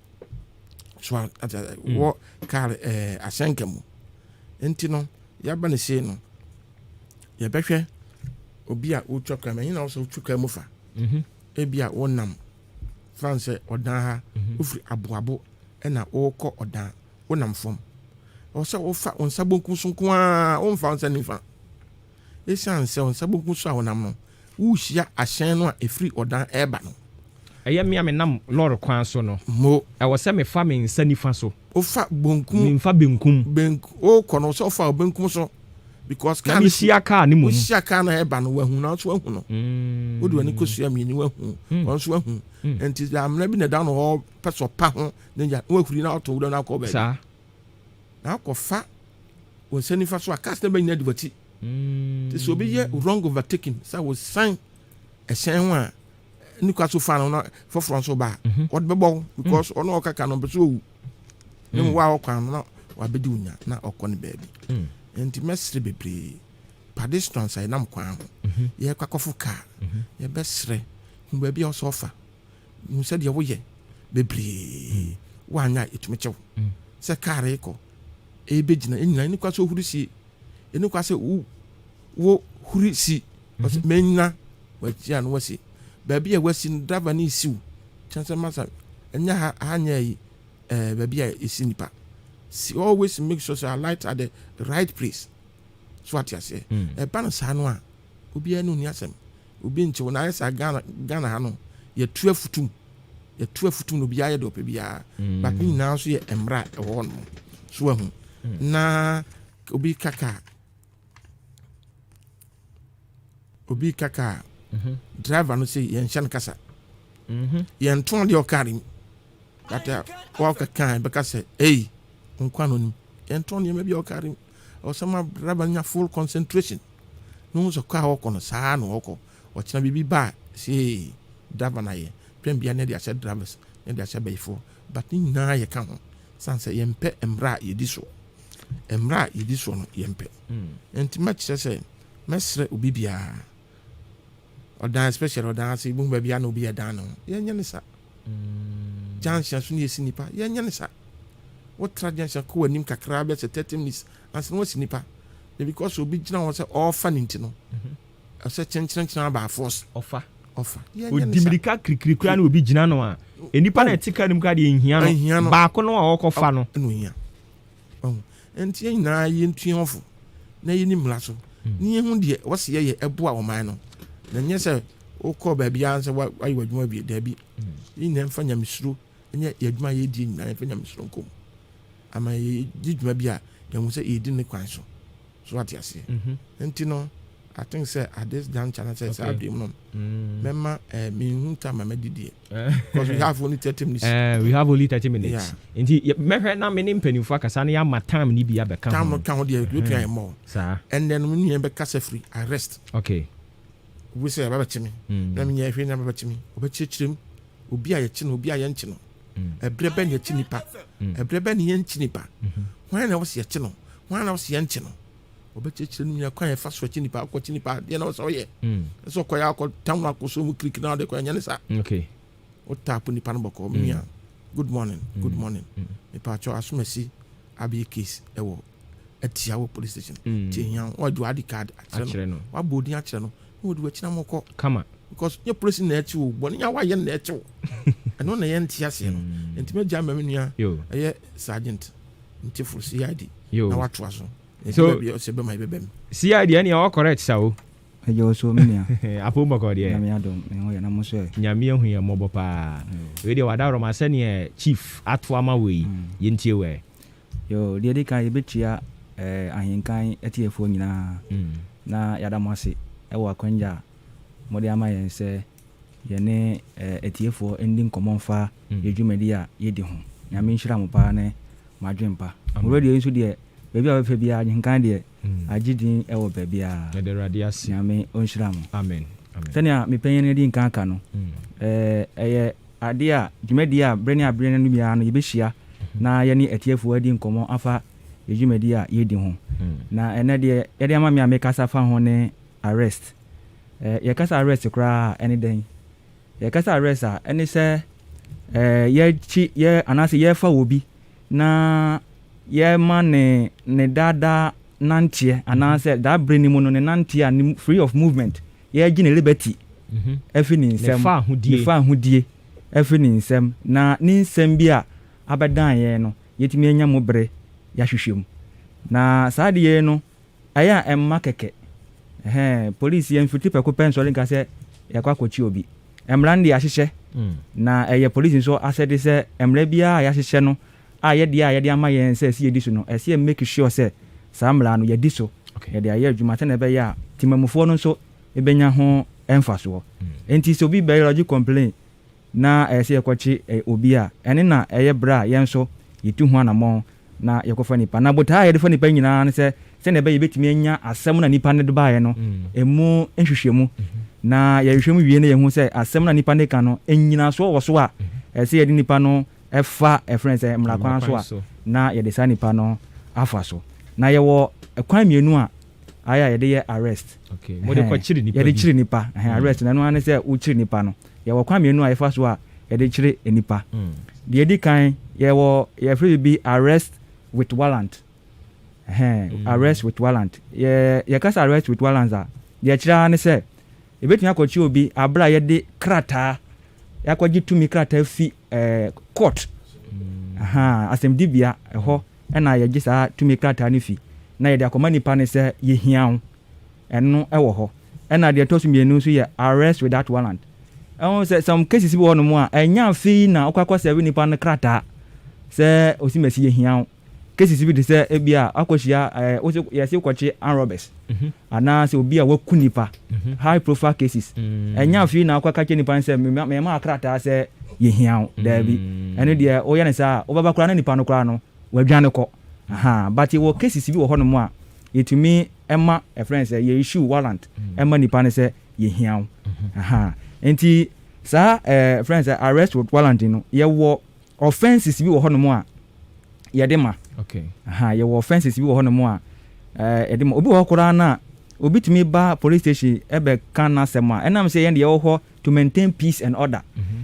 so wo car asenka mu enti no yaba ne sei no yɛbɛhwɛ obi a wotwa kwa manyi na wo sɛ wotwa kwa mu fa ebi a wonam fan sɛ ɔdan ha wofiri aboabo ɛna wokɔ ɔdan wonam fam ɔsɛ wofa wo nsa bonkum so nko a womfa wo nsa nifa ɛsiane sɛ wo nsa bonkum so a wonam no wohyia ahyɛn no a ɛfiri ɔdan ɛɛba no ɛyɛ me a menam lɔre kwan so no mo ɛwɔ sɛ mefa me nsa nifa so wofa bonkum memfa benkum wokɔ no sɛ wofa wo benkum so because na mehyia kaa ne mu wohyia kaa no ɛɛba no wahu na nso wahu no wode w'ani kɔsua mmieni wahu ɔno nso wahu nti amena bi na da no hɔ pɛ sɛ ɔpa ho na wahuri na ɔtɔ wodɔ no akɔ baabi saa na akɔfa wo nsa nifa so a cars na bɛnyina de w'akyi nti sɛ obi yɛ wrong overtaking sɛ wosan ɛhyɛn ho a ne kwa so fa no na foforɔ nso ba ɔde bɛbɔ because ɔno ɔkaka no mpɛ sɛ ɔwu ne mu wa ɔkwan no na wabɛdi wo nya na ɔkɔ ne baabi nti mɛsere bebree pedestrians a ɛnam kwan ho yɛkɔ akɔfo kaa yɛbɛsere hu baabi a ɔsɛ ɔfa hu sɛdeɛ woyɛ bebree woanya ɛtumi kyɛw sɛ kaa rekɔ ɛbɛgyina ɛnyina ɛne kwa sɛ ɔhuri sie ɛne kwa sɛ wo huri si mɛnyina wagyia no wasi baabi a wasi no driver ne ɛsiw kyɛn sɛ masa ɛnyɛ ha anyɛ yi baabi a ɛsi nipa always make sure say light at the right place so what you say ɛba no saa no a obiara no ni asɛm obi nkyɛw na ayɛ saa Ghana ha no yɛtu afutum no obiara yɛ de ɔpɛ biara but ne nyinaa nso yɛ mmara ɛwɔ no so ahu na obi kaka driver no sɛ yɛnhyɛ no kasa yɛnto deɛ ɔkare mu but wɔkaka bɛka sɛ ei nkwa no nim yɛnto nneɛma bi a ɔkare mu ɔsɛma driver nya full concentration no nso kɔ a wɔkɔ no saa na wɔkɔ ɔkyena biribi ba sɛ driver na yɛ pɛn bia ne de ahyɛ drivers ne de ahyɛ bɛyifoɔ but ne nyinaa yɛka ho san sɛ yɛmpɛ mmara a yɛdi so no yɛmpɛ nti mɛkyerɛ sɛ mɛsrɛ obi biara ɔdan especially ɔdan ase ibu baabi a na obi yɛ dan no yɛnyɛ ne sa junction so ne yɛsi nipa yɛnyɛ ne sa wotra junction kɔ w'anim kakra bɛ sɛ 30 minutes ansa na wasi nipa because obi gyina hɔ sɛ ɔɔfa ne nti no ɛsɛ kyɛnkyɛnkyɛn aba force ɔfa odimirika kirikiri kura na obi gyina no a enipa na ɛte ka nim ka deɛ nhia no baako no a ɔkɔfa no ɛna ohia nti yɛn nyinaa yɛntua hɔfo na yɛni mmara so ne yɛhu deɛ wɔsi yɛyɛ ɛboa ɔman no na nyɛ sɛ wokɔ baabi a sɛ wayɛ w'adwuma bi daabi yɛn nyinaa mfa nyamesuro ɛnyɛ yɛadwuma yɛdie nyinaa yɛmfa nyamesuro nkɔm ama yɛdi dwuma bi a yɛhu sɛ yɛdi ne kwan so wate aseɛ nti no I think say at this juncture say Saturday no memma me time ma didie because we have only 30 minutes we have only 30 minutes nti mehwe na me ne mpanimfo akasa na ya ma time ni bia beka time no kan ho de you more sa and then me nie beka say free arrest okay we say baba chimi na me nye hwe na baba chimi obechichirem obi a ye chi no obi a ye nchi no ebre be ne chi nipa ebre be ne ye nchi nipa wan na wo se ye chi no wan na wo se ye nchi no obechichire no kwan ye fa so chi nipa akọ chi nipa de na wo so ye so kọ ya akọ tam akọ so mu click na de kọ nya ne sa okay o tap nipa no bọkọ me good morning me pa cho asomasi abi case ewo atia wo police station tinya o do id card akire no wa bodi akire no o do akina moko kama because your police na achi wo bo nya wa ye na achi wo ano na ye ntia se no ntime gya ma menua eye sergeant ntifu CID na watwa so so CID any all correct sao ejo so menia apo moko de nyame adom me ho ya na mo so nyame hu ya mobo pa we de wada ro ma se ne chief ato ama we yentie we yo de de kan ye betua ahenkan etiefo nyina na yada mo ase e wo akwanja mo de ama yen se ye ne etiefo ending komonfa yedwumadi a yedi ho nyame nhira mo pa ne madwempa mo radio nso de baby a fe bia nkan de agidin e wo baby a de radiasi nyame onhira mo amen tania me penyen ne di nkan aka no eye ade a dwumadi a brene abrene no bia no yebehia na ye ne etiefo adi nkomo afa yedwumadi a yedi ho na ene de ye de ama me amekasa fa ho ne arrest ye kasa arrest kra ene den ye kasa arrest a ene se ye anase ye fa obi na ye ma ne dada nantie anaasɛ that brain mu no ne nantie and free of movement yɛgye ne liberty ɛfi ne nsɛm ne fa ahodie ɛfi ne nsɛm na ne nsɛm bi a abɛdan yɛn no yɛtumi anya mo bere yɛahwehwɛ mu na saa deɛ no ɛyɛ a ɛmma kɛkɛ police yɛn fiti pɛko pɛ nsɔre nka sɛ yɛkɔ akɔkyi obi mmara no de ahyehyɛ na ɛyɛ police nso asɛde sɛ mmara biara a yɛahyehyɛ no a yɛde ama yɛn sɛ ɛsi yɛdi so no ɛsi yɛ make sure sɛ saa mmara no yɛdi so yɛde ayɛ adwuma sɛ na ɛbɛyɛ a timamufoɔ no nso ɛbɛnya ho ɛmfasoɔ nti sɛ obi biology complain na ɛsɛ yɛkɔkye obi a ɛne na ɛyɛ berɛ a yɛn nso yɛtu ho anammɔn na yɛkɔfa nipa na botaa yɛde fa nipa nyinaa no sɛ sɛnea ɛbɛyɛ yɛbɛtumi anya asɛm na nipa no de baeɛ no ɛmu nhwehwɛmu na yɛhwehwɛ mu wie no yɛhu sɛ asɛm na nipa no ka no ɛnyinasoɔ wɔ so a ɛsɛ yɛde nipa no ɛfa ɛfrɛ sɛ mmarakwan so a na yɛde saa nipa no afa so na yɛwɔ ɛkwan mmienu a ayɛ a yɛde yɛ arrest yɛde kyere nipa arrest na ɛno ane sɛ wokyere nipa no yɛwɔ kwan mmienu a yɛfa so a yɛde kyere nipa deɛ ɛdi kan yɛfrɛ bi arrest with warrant arrest with warrant yɛkasa arrest with warrant a deɛ kyerɛ ne sɛ yɛbɛtumi akɔkye obi aberɛ a yɛde krataa yɛakɔgye tumi krataa fi court asɛmdibea ɛhɔ ɛna yɛgye saa tumi krataa no fi na yɛde akɔma nipa ne sɛ yɛhia wo ɛno ɛwɔ hɔ ɛna deɛ ɛtɔ so mmienu nso yɛ arrest without warrant ɛho sɛ some cases bi wɔ no mu a ɛnya afei na wokɔakɔ sɛ nipa no krataa sɛ osimasi yɛhia wo cases bi de sɛ ebi a akɔhyia yɛsɛ wokɔkye unrobbers anaasɛ obi a waku nipa high profile cases ɛnya afei na wokɔaka kye nipa no sɛ mɛma akrataa sɛ yɛhia wo daabi ɛno deɛ woyɛ ne saa a wobɛba koraa na nipa no koraa no wadwane kɔ but wɔ cases bi wɔ hɔ no mu a yɛtumi ɛma ɛfrɛ sɛ yɛissue warrant ɛma nipa no sɛ yɛhia wo nti saa friends arrest with warrant no yɛwɔ offenses bi wɔ hɔ no mu a yɛde ma yɛwɔ offenses bi wɔ hɔ no mu a yɛde ma obi wɔ hɔ koraa no a obi tumi ba police station ɛbɛka n'asɛm a ɛnam sɛ yɛn deɛ yɛwɔ hɔ to maintain peace and order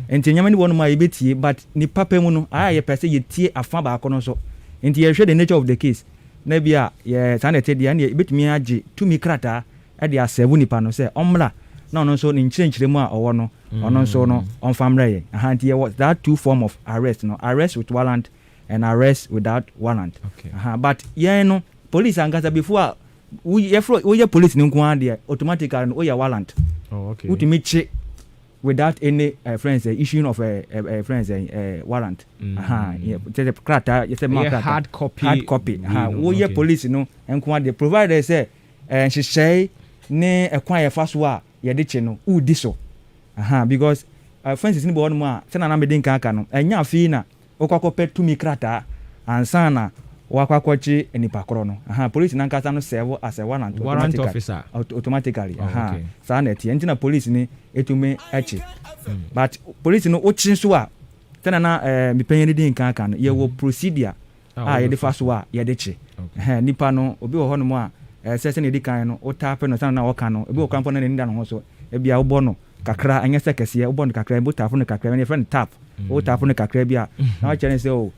nti nyama ne wɔ no mu a yɛbɛtie but nipa pɛ mu no ayɛ yɛpɛ sɛ yɛtie afa baako no so nti yɛhwɛ the nature of the case na bi a saa na ɛte deɛ ne yɛbɛtumi agye tumi krataa ɛde asɛwo nipa no sɛ ɔmmra na ɔno nso ne nkyerɛnkyerɛ mu a ɔwɔ no ɔno nso no ɔmfa mmerɛ yɛ nti yɛwɔ that two form of arrest no arrest with warrant and arrest without warrant but yɛn no police ankasa before a woyɛ police no nko a deɛ automatically no woyɛ warrant wotumi kye without any friends issuing of friends warrant krataa yɛsɛ hard copy woyɛ police no nko a deɛ provided sɛ nhyehyɛe ne ɛkwan yɛfa so a yɛde kye no wodi so because friends ni bɔ hɔ no mu a sɛna na mede nka aka no ɛnya afei na wokɔkɔpɛ tumi krataa ansa na wakɔakɔkye nipa korɔ no police nankasa no serve as a warrant officer automatically saa na ɛteɛ nti na police ni ɛtumi akyi but police no wokye so a sɛna na mepɛnyɛ no de nka aka no yɛwɔ procedure a yɛde fa so a yɛde kye nipa no obi wɔ hɔ no mu a sɛ sɛ ne di kan no wotape no sɛ na wɔka no ebi wɔ krampo na ne nda no ho so ebi a wobɔ no kakra anyɛ sɛ kɛseɛ wobɔ no kakra ebi tapo no kakra ne friend tap wo tapo no kakra bi a na wɔkyerɛ ne sɛ o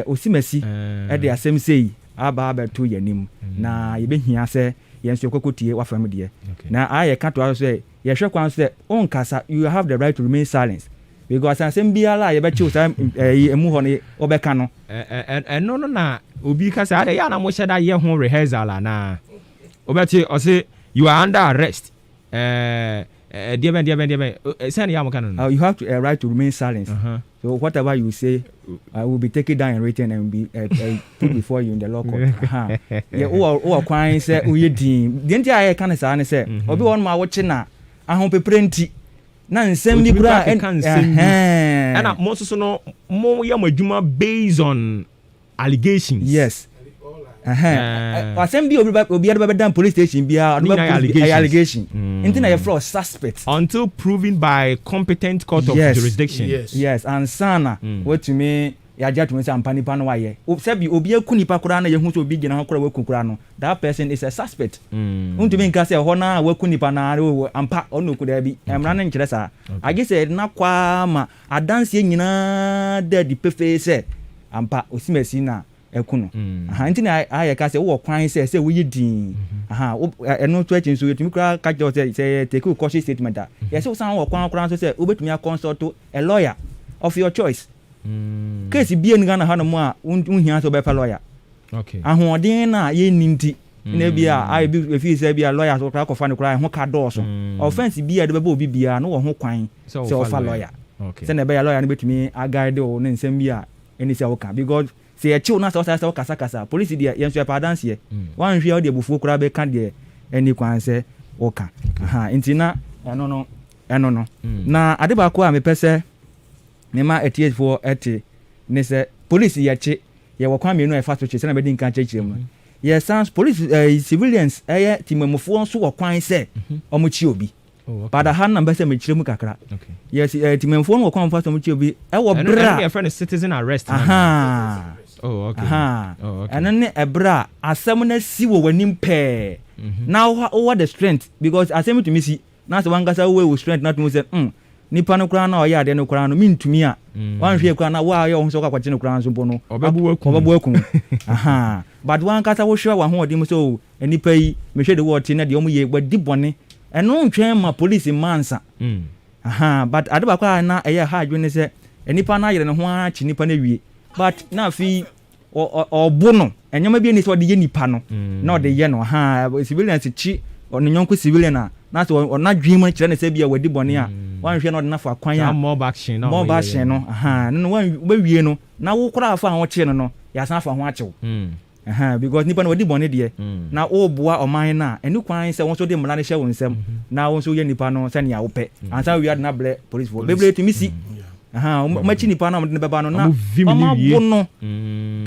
osimasi ɛde asɛm sei aba abɛto yɛnim na yɛbɛhia sɛ yɛn nso yɛkɔkɔtie wafam deɛ na ayɛ ka to aso sɛ yɛhwɛ kwan sɛ onkasa you have the right to remain silent because asɛm biara a yɛbɛkyew saa emu hɔ no wɔbɛka no ɛno no na obi ka sɛ ade yɛ na mohyɛ da yɛ ho rehearsal anaa obɛte ɔse you are under arrest deɛ sɛne yɛ mo ka no you have a right to remain silent so whatever you say will be taken down and written and be put before you in the law court wowɔ kwan sɛ woyɛ din deɛ nti a yɛka ne saa ne sɛ obi wɔ no ma wokye na ahopɛprɛ nti na nsɛm bi koraa ɛna mo nso so no moyɛ mo adwuma based on allegations yes asɛm bi obiara bɛbɛda police station biara allegation nti na yɛfrɛ suspect until proven by competent court of jurisdiction yes ansana watumi yɛagye atumi sɛ ampa nipa no wayɛ sɛbi obi aku nipa koraa na yɛhu sɛ obi gyina ho koraa waku koraa no that person is a suspect wontumi nka sɛ ɛhɔ na waku nipa na ampa ɔno oku daa bi mmara no nkyerɛ saa agye sɛ na kwaa ma adanseɛ nyinaa da adi pefee sɛ ampa osimasi na ɛku no nti na ayɛ ka sɛ wowɔ kwan sɛ woyɛ din ɛno to akyi nso yɛtumi koraa ka kyerɛ sɛ take a cautious statement a yɛsɛ wo san wɔ kwan koraa nso sɛ wobɛtumi aconsult a lawyer of your choice case bia ni Ghana ha no mu a wohia sɛ wobɛpɛ lawyer ahoɔden na yɛnni nti na bia ayɛ bi ɛfii sɛ bia lawyer so koraa kɔfa no koraa ɛho ka dɔɔso offense bia de bɛbɛ obi biaa no wɔ ho kwan sɛ wɔfa lawyer sɛ na ɛbɛyɛ lawyer no bɛtumi aguide wo ne nsɛm bi a ɛni sɛ woka because sɛ yɛkyew na sɛ wɔsɛ sɛ wokasakasa polisi deɛ yɛnso yɛpɛ adanseɛ woanhwɛ a wode abufuo koraa bɛka deɛ ɛni kwan sɛ woka nti na ɛno no na ade baako a mepɛ sɛ mema atiefoɔ ɛte ne sɛ polisi yɛkye yɛwɔ kwan mmienu a ɛfa so kye sɛ na bɛdi nka kyerɛkyerɛ mu yɛsan police civilians ɛyɛ timamufoɔ nso wɔ kwan sɛ ɔmo kye obi pada ha na mbɛ sɛ mekyerɛ mu kakra yes timamufoɔ no wɔ kwan fa sɛ ɔmo kye obi ɛwɔ bra ɛfrɛ no citizen arrest ɛno ne ɛberɛ a asɛm no si wɔ w'anim pɛɛ na wowɔ the strength because asɛm tumi si na sɛ wankasa wowɔ strength na tumi sɛ nipa no koraa na ɔyɛ adeɛ no koraa no mentumi a wanhwɛ koraa na woayɛ wo ho sɛ wokakɔkye no koraa nso mpo no ɔbɛbo akum but wankasa wohwɛ w'ahoɔden mu sɛ nipa yi mehwɛ de wɔte na deɛ ɔmo yɛ wadi bɔne ɛno ntwɛn ma police mansa but ade baako a na ɛyɛ ha adwene sɛ nipa no ayere ne ho akye nipa no awie but na afei ɔbo no ɛnyɛma bi ani sɛ ɔde yɛ nipa no na ɔde yɛ no civilians kyi ɔne nyɔnko civilian a na sɛ ɔna dwen mu kyerɛ ne sɛ bia wadi bɔne a wanhwɛ na ɔde na fa kwan a mob action no wobɛwie no na wo koraa fa a wɔkyee no no yɛasan afa ho akyew because nipa no wadi bɔne deɛ na woboa ɔman no a ɛne kwan sɛ wo nso de mmara no hyɛ wo nsɛm na wo nso yɛ nipa no sɛnea wopɛ ansa wiade na brɛ policefoɔ bebree tumi si makyi nipa no a mode ne bɛba no na ɔmabo no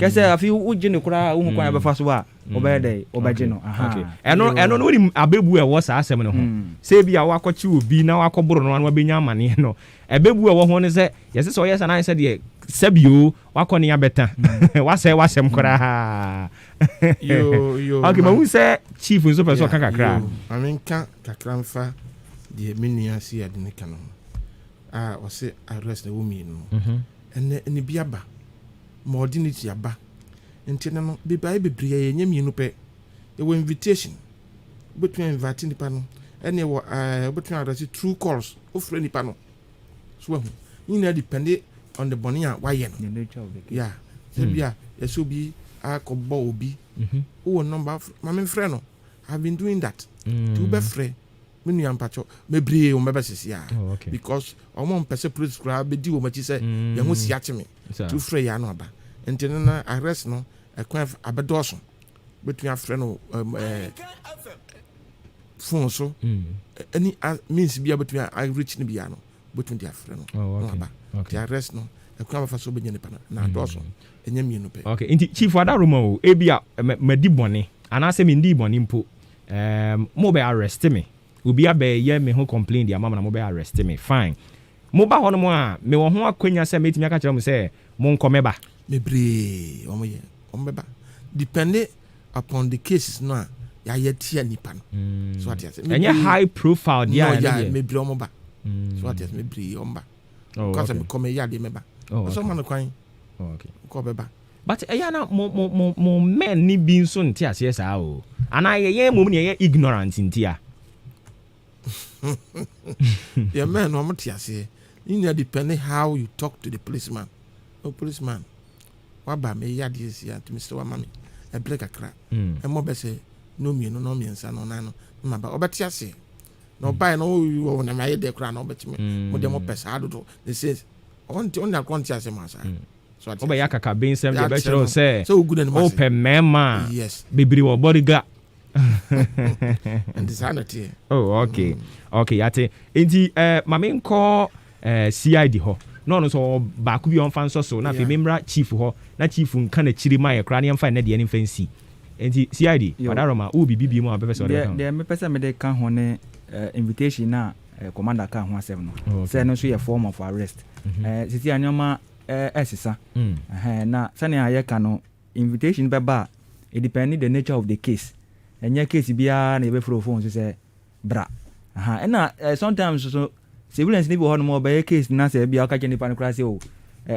kɛ sɛ afei wogye ne koraa wohu kwan bɛfa so a wobɛyɛ dɛ wobɛgye no ɛno no wonim abɛbu ɛwɔ saa asɛm no ho sɛ bi a woakɔkye obi na woakɔboro no ano wabɛnya amanneɛ no ɛbɛbu ɛwɔ ho no sɛ yɛsɛ sɛ ɔyɛ sa na sɛ deɛ sɛbio wakɔ ne abɛta wasɛ wasɛm koraa okay mahu sɛ chief nso pɛ sɛ ɔka kakra amenka kakra mfa deɛ me nua si ade ne ka no ɔsɛ arrest na womi no ɛnɛ bi aba ma ɔde ne ti aba nti no bebae bebree yɛ nyɛ mienu pɛ ɛwɔ invitation wobɛtumi invite nipa no ɛne wobɛtumi arrest true calls wofrɛ nipa no so wahu nyinaa depende on the bɔne a wayɛ no ya sɛ bi a yɛsɛ obi akɔbɔ obi wowɔ number ma memfrɛ no I've been doing that nti wobɛfrɛ menu yampacho mebree o meba sisi a because omo mpese police kra be di o machi se ye ho si ache me to frɛ ya no aba enti na arrest no ekwan abedoso betu afrɛ no phone so any means bia betu I reach ni bia no betu di afrɛ no aba the arrest no ekwan afa so be nyane pa na adoso enye mienu pe okay enti chief adaroma o ebia madi bone anase me ndi bone mpo mo be arrest me obi abɛyɛ me ho complain dia mama na mo bɛ arrest me fine mo ba hɔ no mo a me wɔ ho akwanya sɛ metimi aka kyerɛ mo sɛ mo nkɔmɛba mebree ɔmo bɛba depending upon the cases no a yɛayɛ tia nipa no so ati ase ɛnyɛ high profile dia no ya mebree ɔmo ba so ati ase mebree ɔmo ba kɔsɛ me kɔmɛ yɛ ade mɛba ɔsɔ ma no kwan okay kɔ bɛba but ɛyɛ na mo men ni bi nso nte aseɛ saa o ana yɛyɛ mo ne yɛyɛ ignorant ntia yeah, man, no matiase. You need depending how you talk to the policeman. Oh, policeman, what about me? Yeah, this year to Mr. Wamami, a break a crack. And more say, no me, no me, and son, no, no, no, but obatiase. No, buy no, you want to marry the crown, but me, what the more best I do. They says, on that quantias, massa. So, Obayaka being some better say, so good and open mema. Yes, baby, or bodyguard. And insanity. Oh, okay. Okay, ate. Enti mame nko CID ho. No so baako bi on fan so na fe memra chief ho. Na chief nka na chiri ma ye kra ne mfa na de ne fancy. Enti CID, wadaroma u bibi mu abebe so de. De me pese me de ka ho ne invitation na commander ka ho asem no. Say no so ye form of arrest. Sisi anyoma esisa. Na sane aye ka no invitation beba it depending the nature of the case. Enya case bia na ebe fro phone so say bra na sometimes so civilians ni be ho no mo be case na say bia ka je nipa no kra say o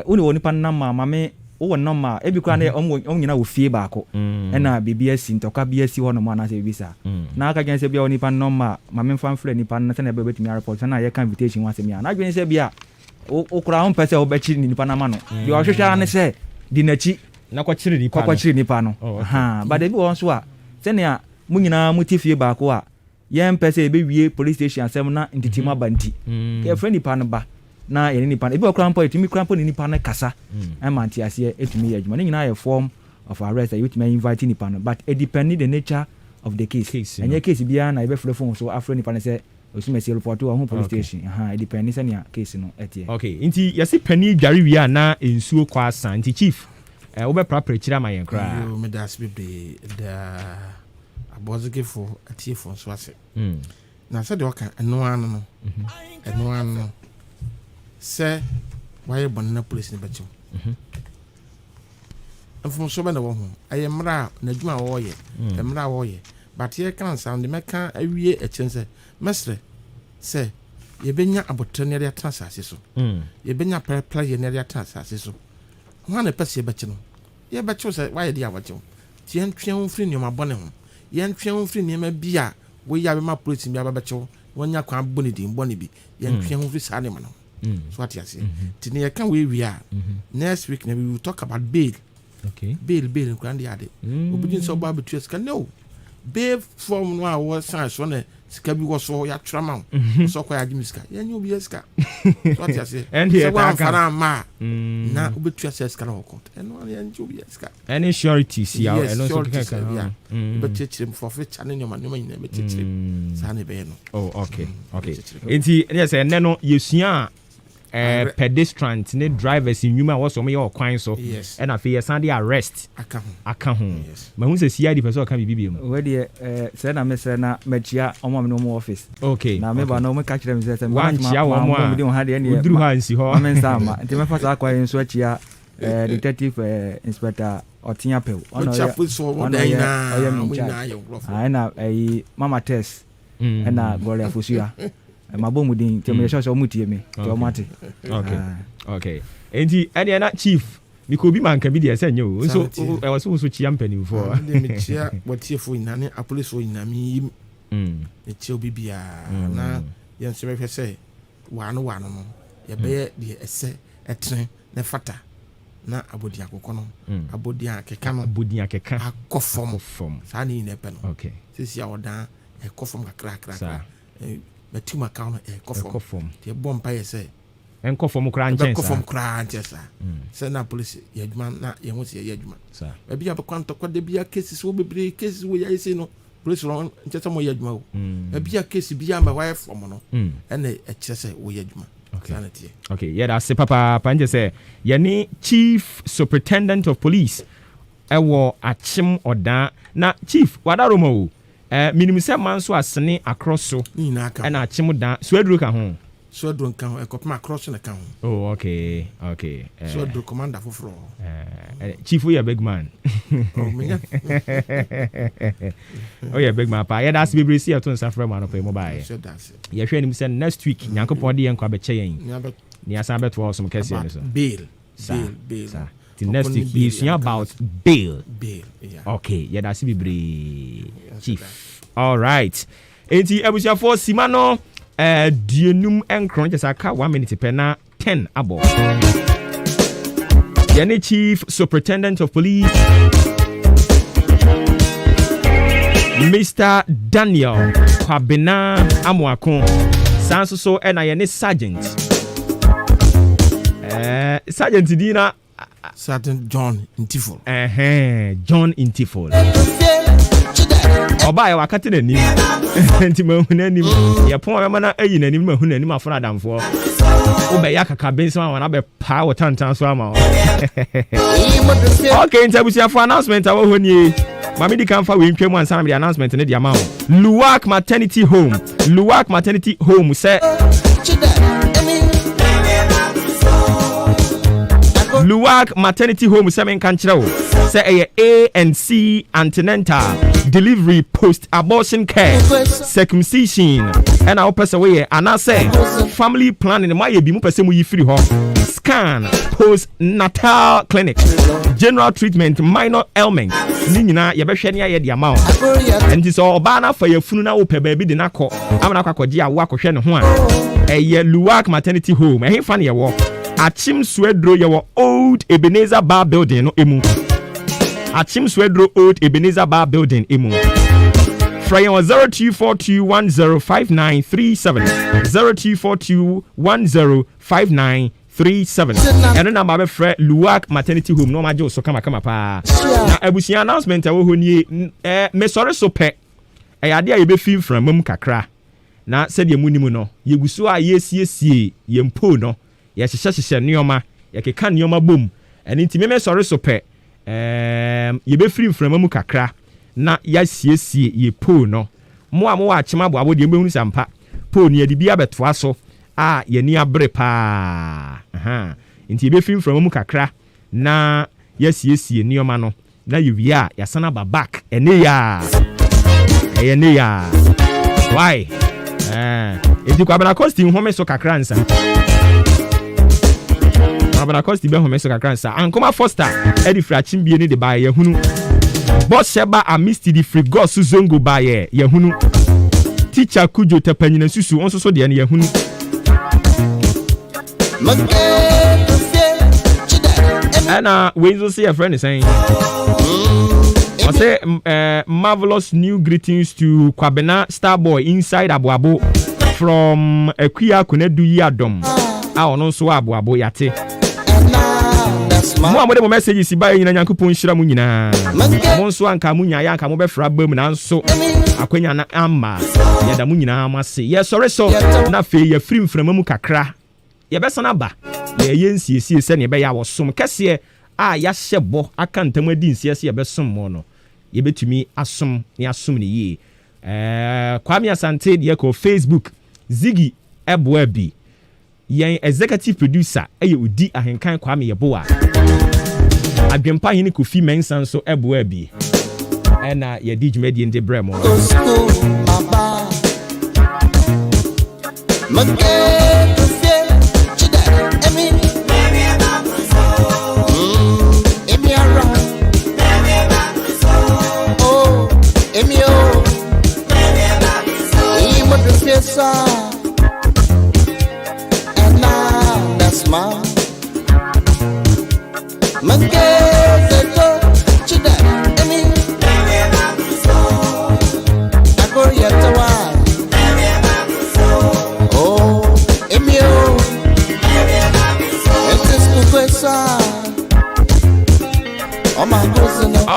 uni woni pa na ma me wo normal e bi kwa na nyina wo fie baako e na bibia si ntoka bia si ho no ma na se bi sa na aka gen se bia onipa normal ma me mfa mfre nipa na se na be betimi report na ye kan invitation wa se mi na gwen se bia o kura on pese o be chi nipa na ma no bi o hwehwa ne se di na chi na kwa chiri nipa no ha but e bi won so a se ne a mu nyina mu ti fie baako a ye mpese e be wie police station asem na ntitima banti ke friend nipa no ba na ye nipa ebi okran po etimi kran po ni nipa na kasa e manti ase etimi ye adwuma ne nyina ye form of arrest that you may invite nipa no but it depends the nature of the case and your case bia na e be free phone so afro nipa na say osumesi report to home police station it depends say na case no etie okay nti yesi pani dware wi na ensuo kwa asan nti chief wo be prapra kira ma yen kra yo me das be da abozike for atie for so ase na say de oka eno anu no se why bonna police ni bacho afum so be na wo ho ayemra na djuma wo ye emra wo ye but ye kan sound me kan awie echense mesre se ye benya abotrene ya transase so ye benya pepla ye ne ya transase so ho na pese ye beche no ye beche se why dia wacho ti entwe ho firi ni ma bone ho ye entwe ho firi ni ma bia wo ya be ma police bia ba beche wonya kwa bone di bone bi ye entwe ho firi sa ne ma no so what you say tini ye kan we are next week we will talk about bail. Okay, bail grand yard obidin so ba betu ska no bail from no our san so na ska bi wo so ya trama so kwa agimi ska ye nyu bi ska so what you say and here one fara ma na obetu ska na court and no ye nyu bi ska any surety see how and also can but chechim for fit channel nyoma nyina be chechim sa ne be no oh okay enti yes ene no yesua pedestrians ne drivers in human was some your kwan so and afi yesande arrest aka ho ma hu se sia di person kan bibiem we de se na me se na machia omo me no office okay na me ba no me catch them se wan chia wo mo a uduru ha nsi ho amen sama nti me fa sa kwa nso achia detective inspector Otinya Pew ono ya na mama test na Gloria Fusua mabomu din te me shoso mutie me to mate okay enti ene na chief mikobi manka bi de ese nye o so e was so chia mpani fo de me chia wotiefo inane apolice fo iname yim e chia obibia na yen se me se wano no ye be de ese etren ne fata na abodi akoko no abodi akeka akofom sa ni ne pe no okay sisi awodan ekofom kakra betima account ekofom tie bompa ye se enkofom kra nchen ekofom kra nchen sa se na police ye adwuma na ye ho se ye adwuma sa e bia be kwanto kwade bia cases wo bebre cases wo ya ise no police ron nchen se mo ye adwuma wo e bia case bia ma wa from no ene e kire se wo ye adwuma okay yeah that's papa panje say yani chief superintendent of police ewo achim oda na chief wadaromo minimum se man so asene across so na achim da so aduru ka ho e kopma across na ka ho oh okay so aduru commander foforo chief we a big man oh yeah big man pa yeah that's be see aton safra man op mobile yeah hwe nim say next week nyankopon de yenko abeche yen ni asa beto awesome kese yen so bail the next week is about bail yeah okay yeah that's be chief all right enti abusia for simano dienum enkron just aka 1 minute per na 10 abo yani chief superintendent of police Mr. Daniel Kwabena Amoako sanso so na yani sergeant sergeant dina Sergeant John Intifol John Intifol oba ya wakati na nim enti mahuna nim ya pon wa na ayi na nim mahuna nim afona damfo oba ya kaka benso wa na be pa wotantan so ama okay ntabusia for announcement awo honi mami di kan fa we ntwam ansa na announcement ne di ama Luwak maternity home say Luwak maternity home say men kan kire wo say A&C antenatal delivery post abortion care circumcision and our person way and I say family planning my be mu person mu free ho scan post natal clinic general treatment minor ailment ni nyina ye behwe ne aye de amount and this all bana for your funu na wo pe baby de na ko amana kwakoje awo akohwe ne ho a eye Luwak maternity home e fa ne ye wo Achim Swedro your old Ebenezer Bar building no emu. Achim Swedro old Ebenezer Bar building emu. Fryer 0242105937. 0242105937. And then I'm Fred Luwak maternity home no majo so kama pa. Na ebusi announcement a wo ho nie me sori so pe. E ade a ye be film from mum kakra. Na se de munimu no ye gusu a ye siesie ye mpo no. Ya hyehyɛ nneɔma ya keka nneɔma bom ɛne nti meme sɔre so pɛ ye be free mframa mu kakra na ya siesie ye po no mo a mo wa achema boabo de mbehunu sampa po ne ade bia betoa so a ye ni abre pa nti ye be free mframa mu kakra na ya siesie nneɔma no na ye wia ya sana ba back ene ya why enti kwa bana costume home so kakra nsa abana cost be home so kakra nsa ankoma foster edi frachim bie ni de ba ye hunu boss sheba amisti di free go su zongo ba ye hunu teacher kujo tapanyina susu onso so de ye hunu ana wezo say your friend is saying I say marvelous new greetings to Kwabena Starboy inside Abuabo from Equia Kunedu Yadom ono so Abuabo yate mo amode mo message si ba nyina Nyankopon hyira mu nyina mo nso anka mu nya ya anka mo be fra ba mu na nso akwanya na amma ya da mu nyina amase ye sore so na fe ya free mframa mu kakra ye be sana ba ye yensiesie se ne be ya wosom kese a ya hyebo aka ntam adi nsiese ye be som mo no ye betumi asom ne asom ne yi Kwame Asante de ko Facebook Ziggy Eboabi yen executive producer eye odi ahenkan Kwame Yeboa adwempa hini Kofi Mensan so Eboabi ena ye di dwumadi nde bremo and now that's mine.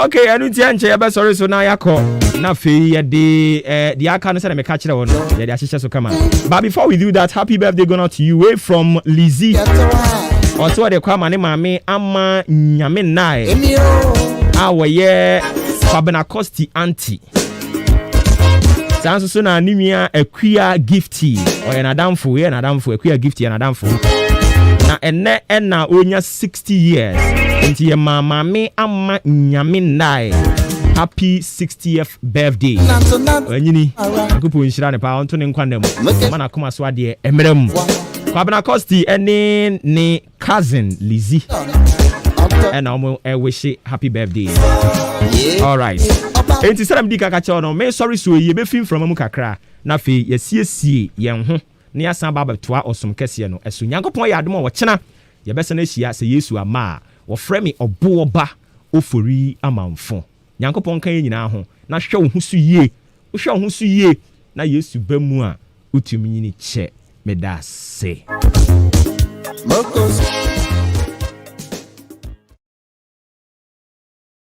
Okay, I don't think you sorry so now yako. Na fe ye the aka no say me catch one. Yeah, the ashisha so come on. But before we do that, happy birthday going out to you way from Lizzie. Also the kwa mane mame ama nyame nai. Awo ye Fabena Costi auntie. Sanso so na nimia Equia gifty. Oye na damfo Equia gifty na damfo. Na ena onya 60 years. Nti ye mama me ama nyame nai. Happy 60th birthday. Enyini akupo nshira ne pa onto ne nkwandam. Mana kuma so ade emerem. Kwabena Costi ene ne cousin Lizzie. And I'm wish happy birthday. All right. Enti salam di kaka cha no me sorry so ye be film from mu kakra. Na fe ye siesie yen ho. Ne asan ba betoa osom kese no. Eso Nyankopon ya adom wo kyena. Ye be se na hia se Yesu ama. Wo frɛ me Obuoba Ofori Amanfo. Nyankopon kan nyina ho. Na hwɛ wo husu yie. Wo hwɛ wo husu yie. Na Yesu ba mu a utumi ni che. Me da se. Mokos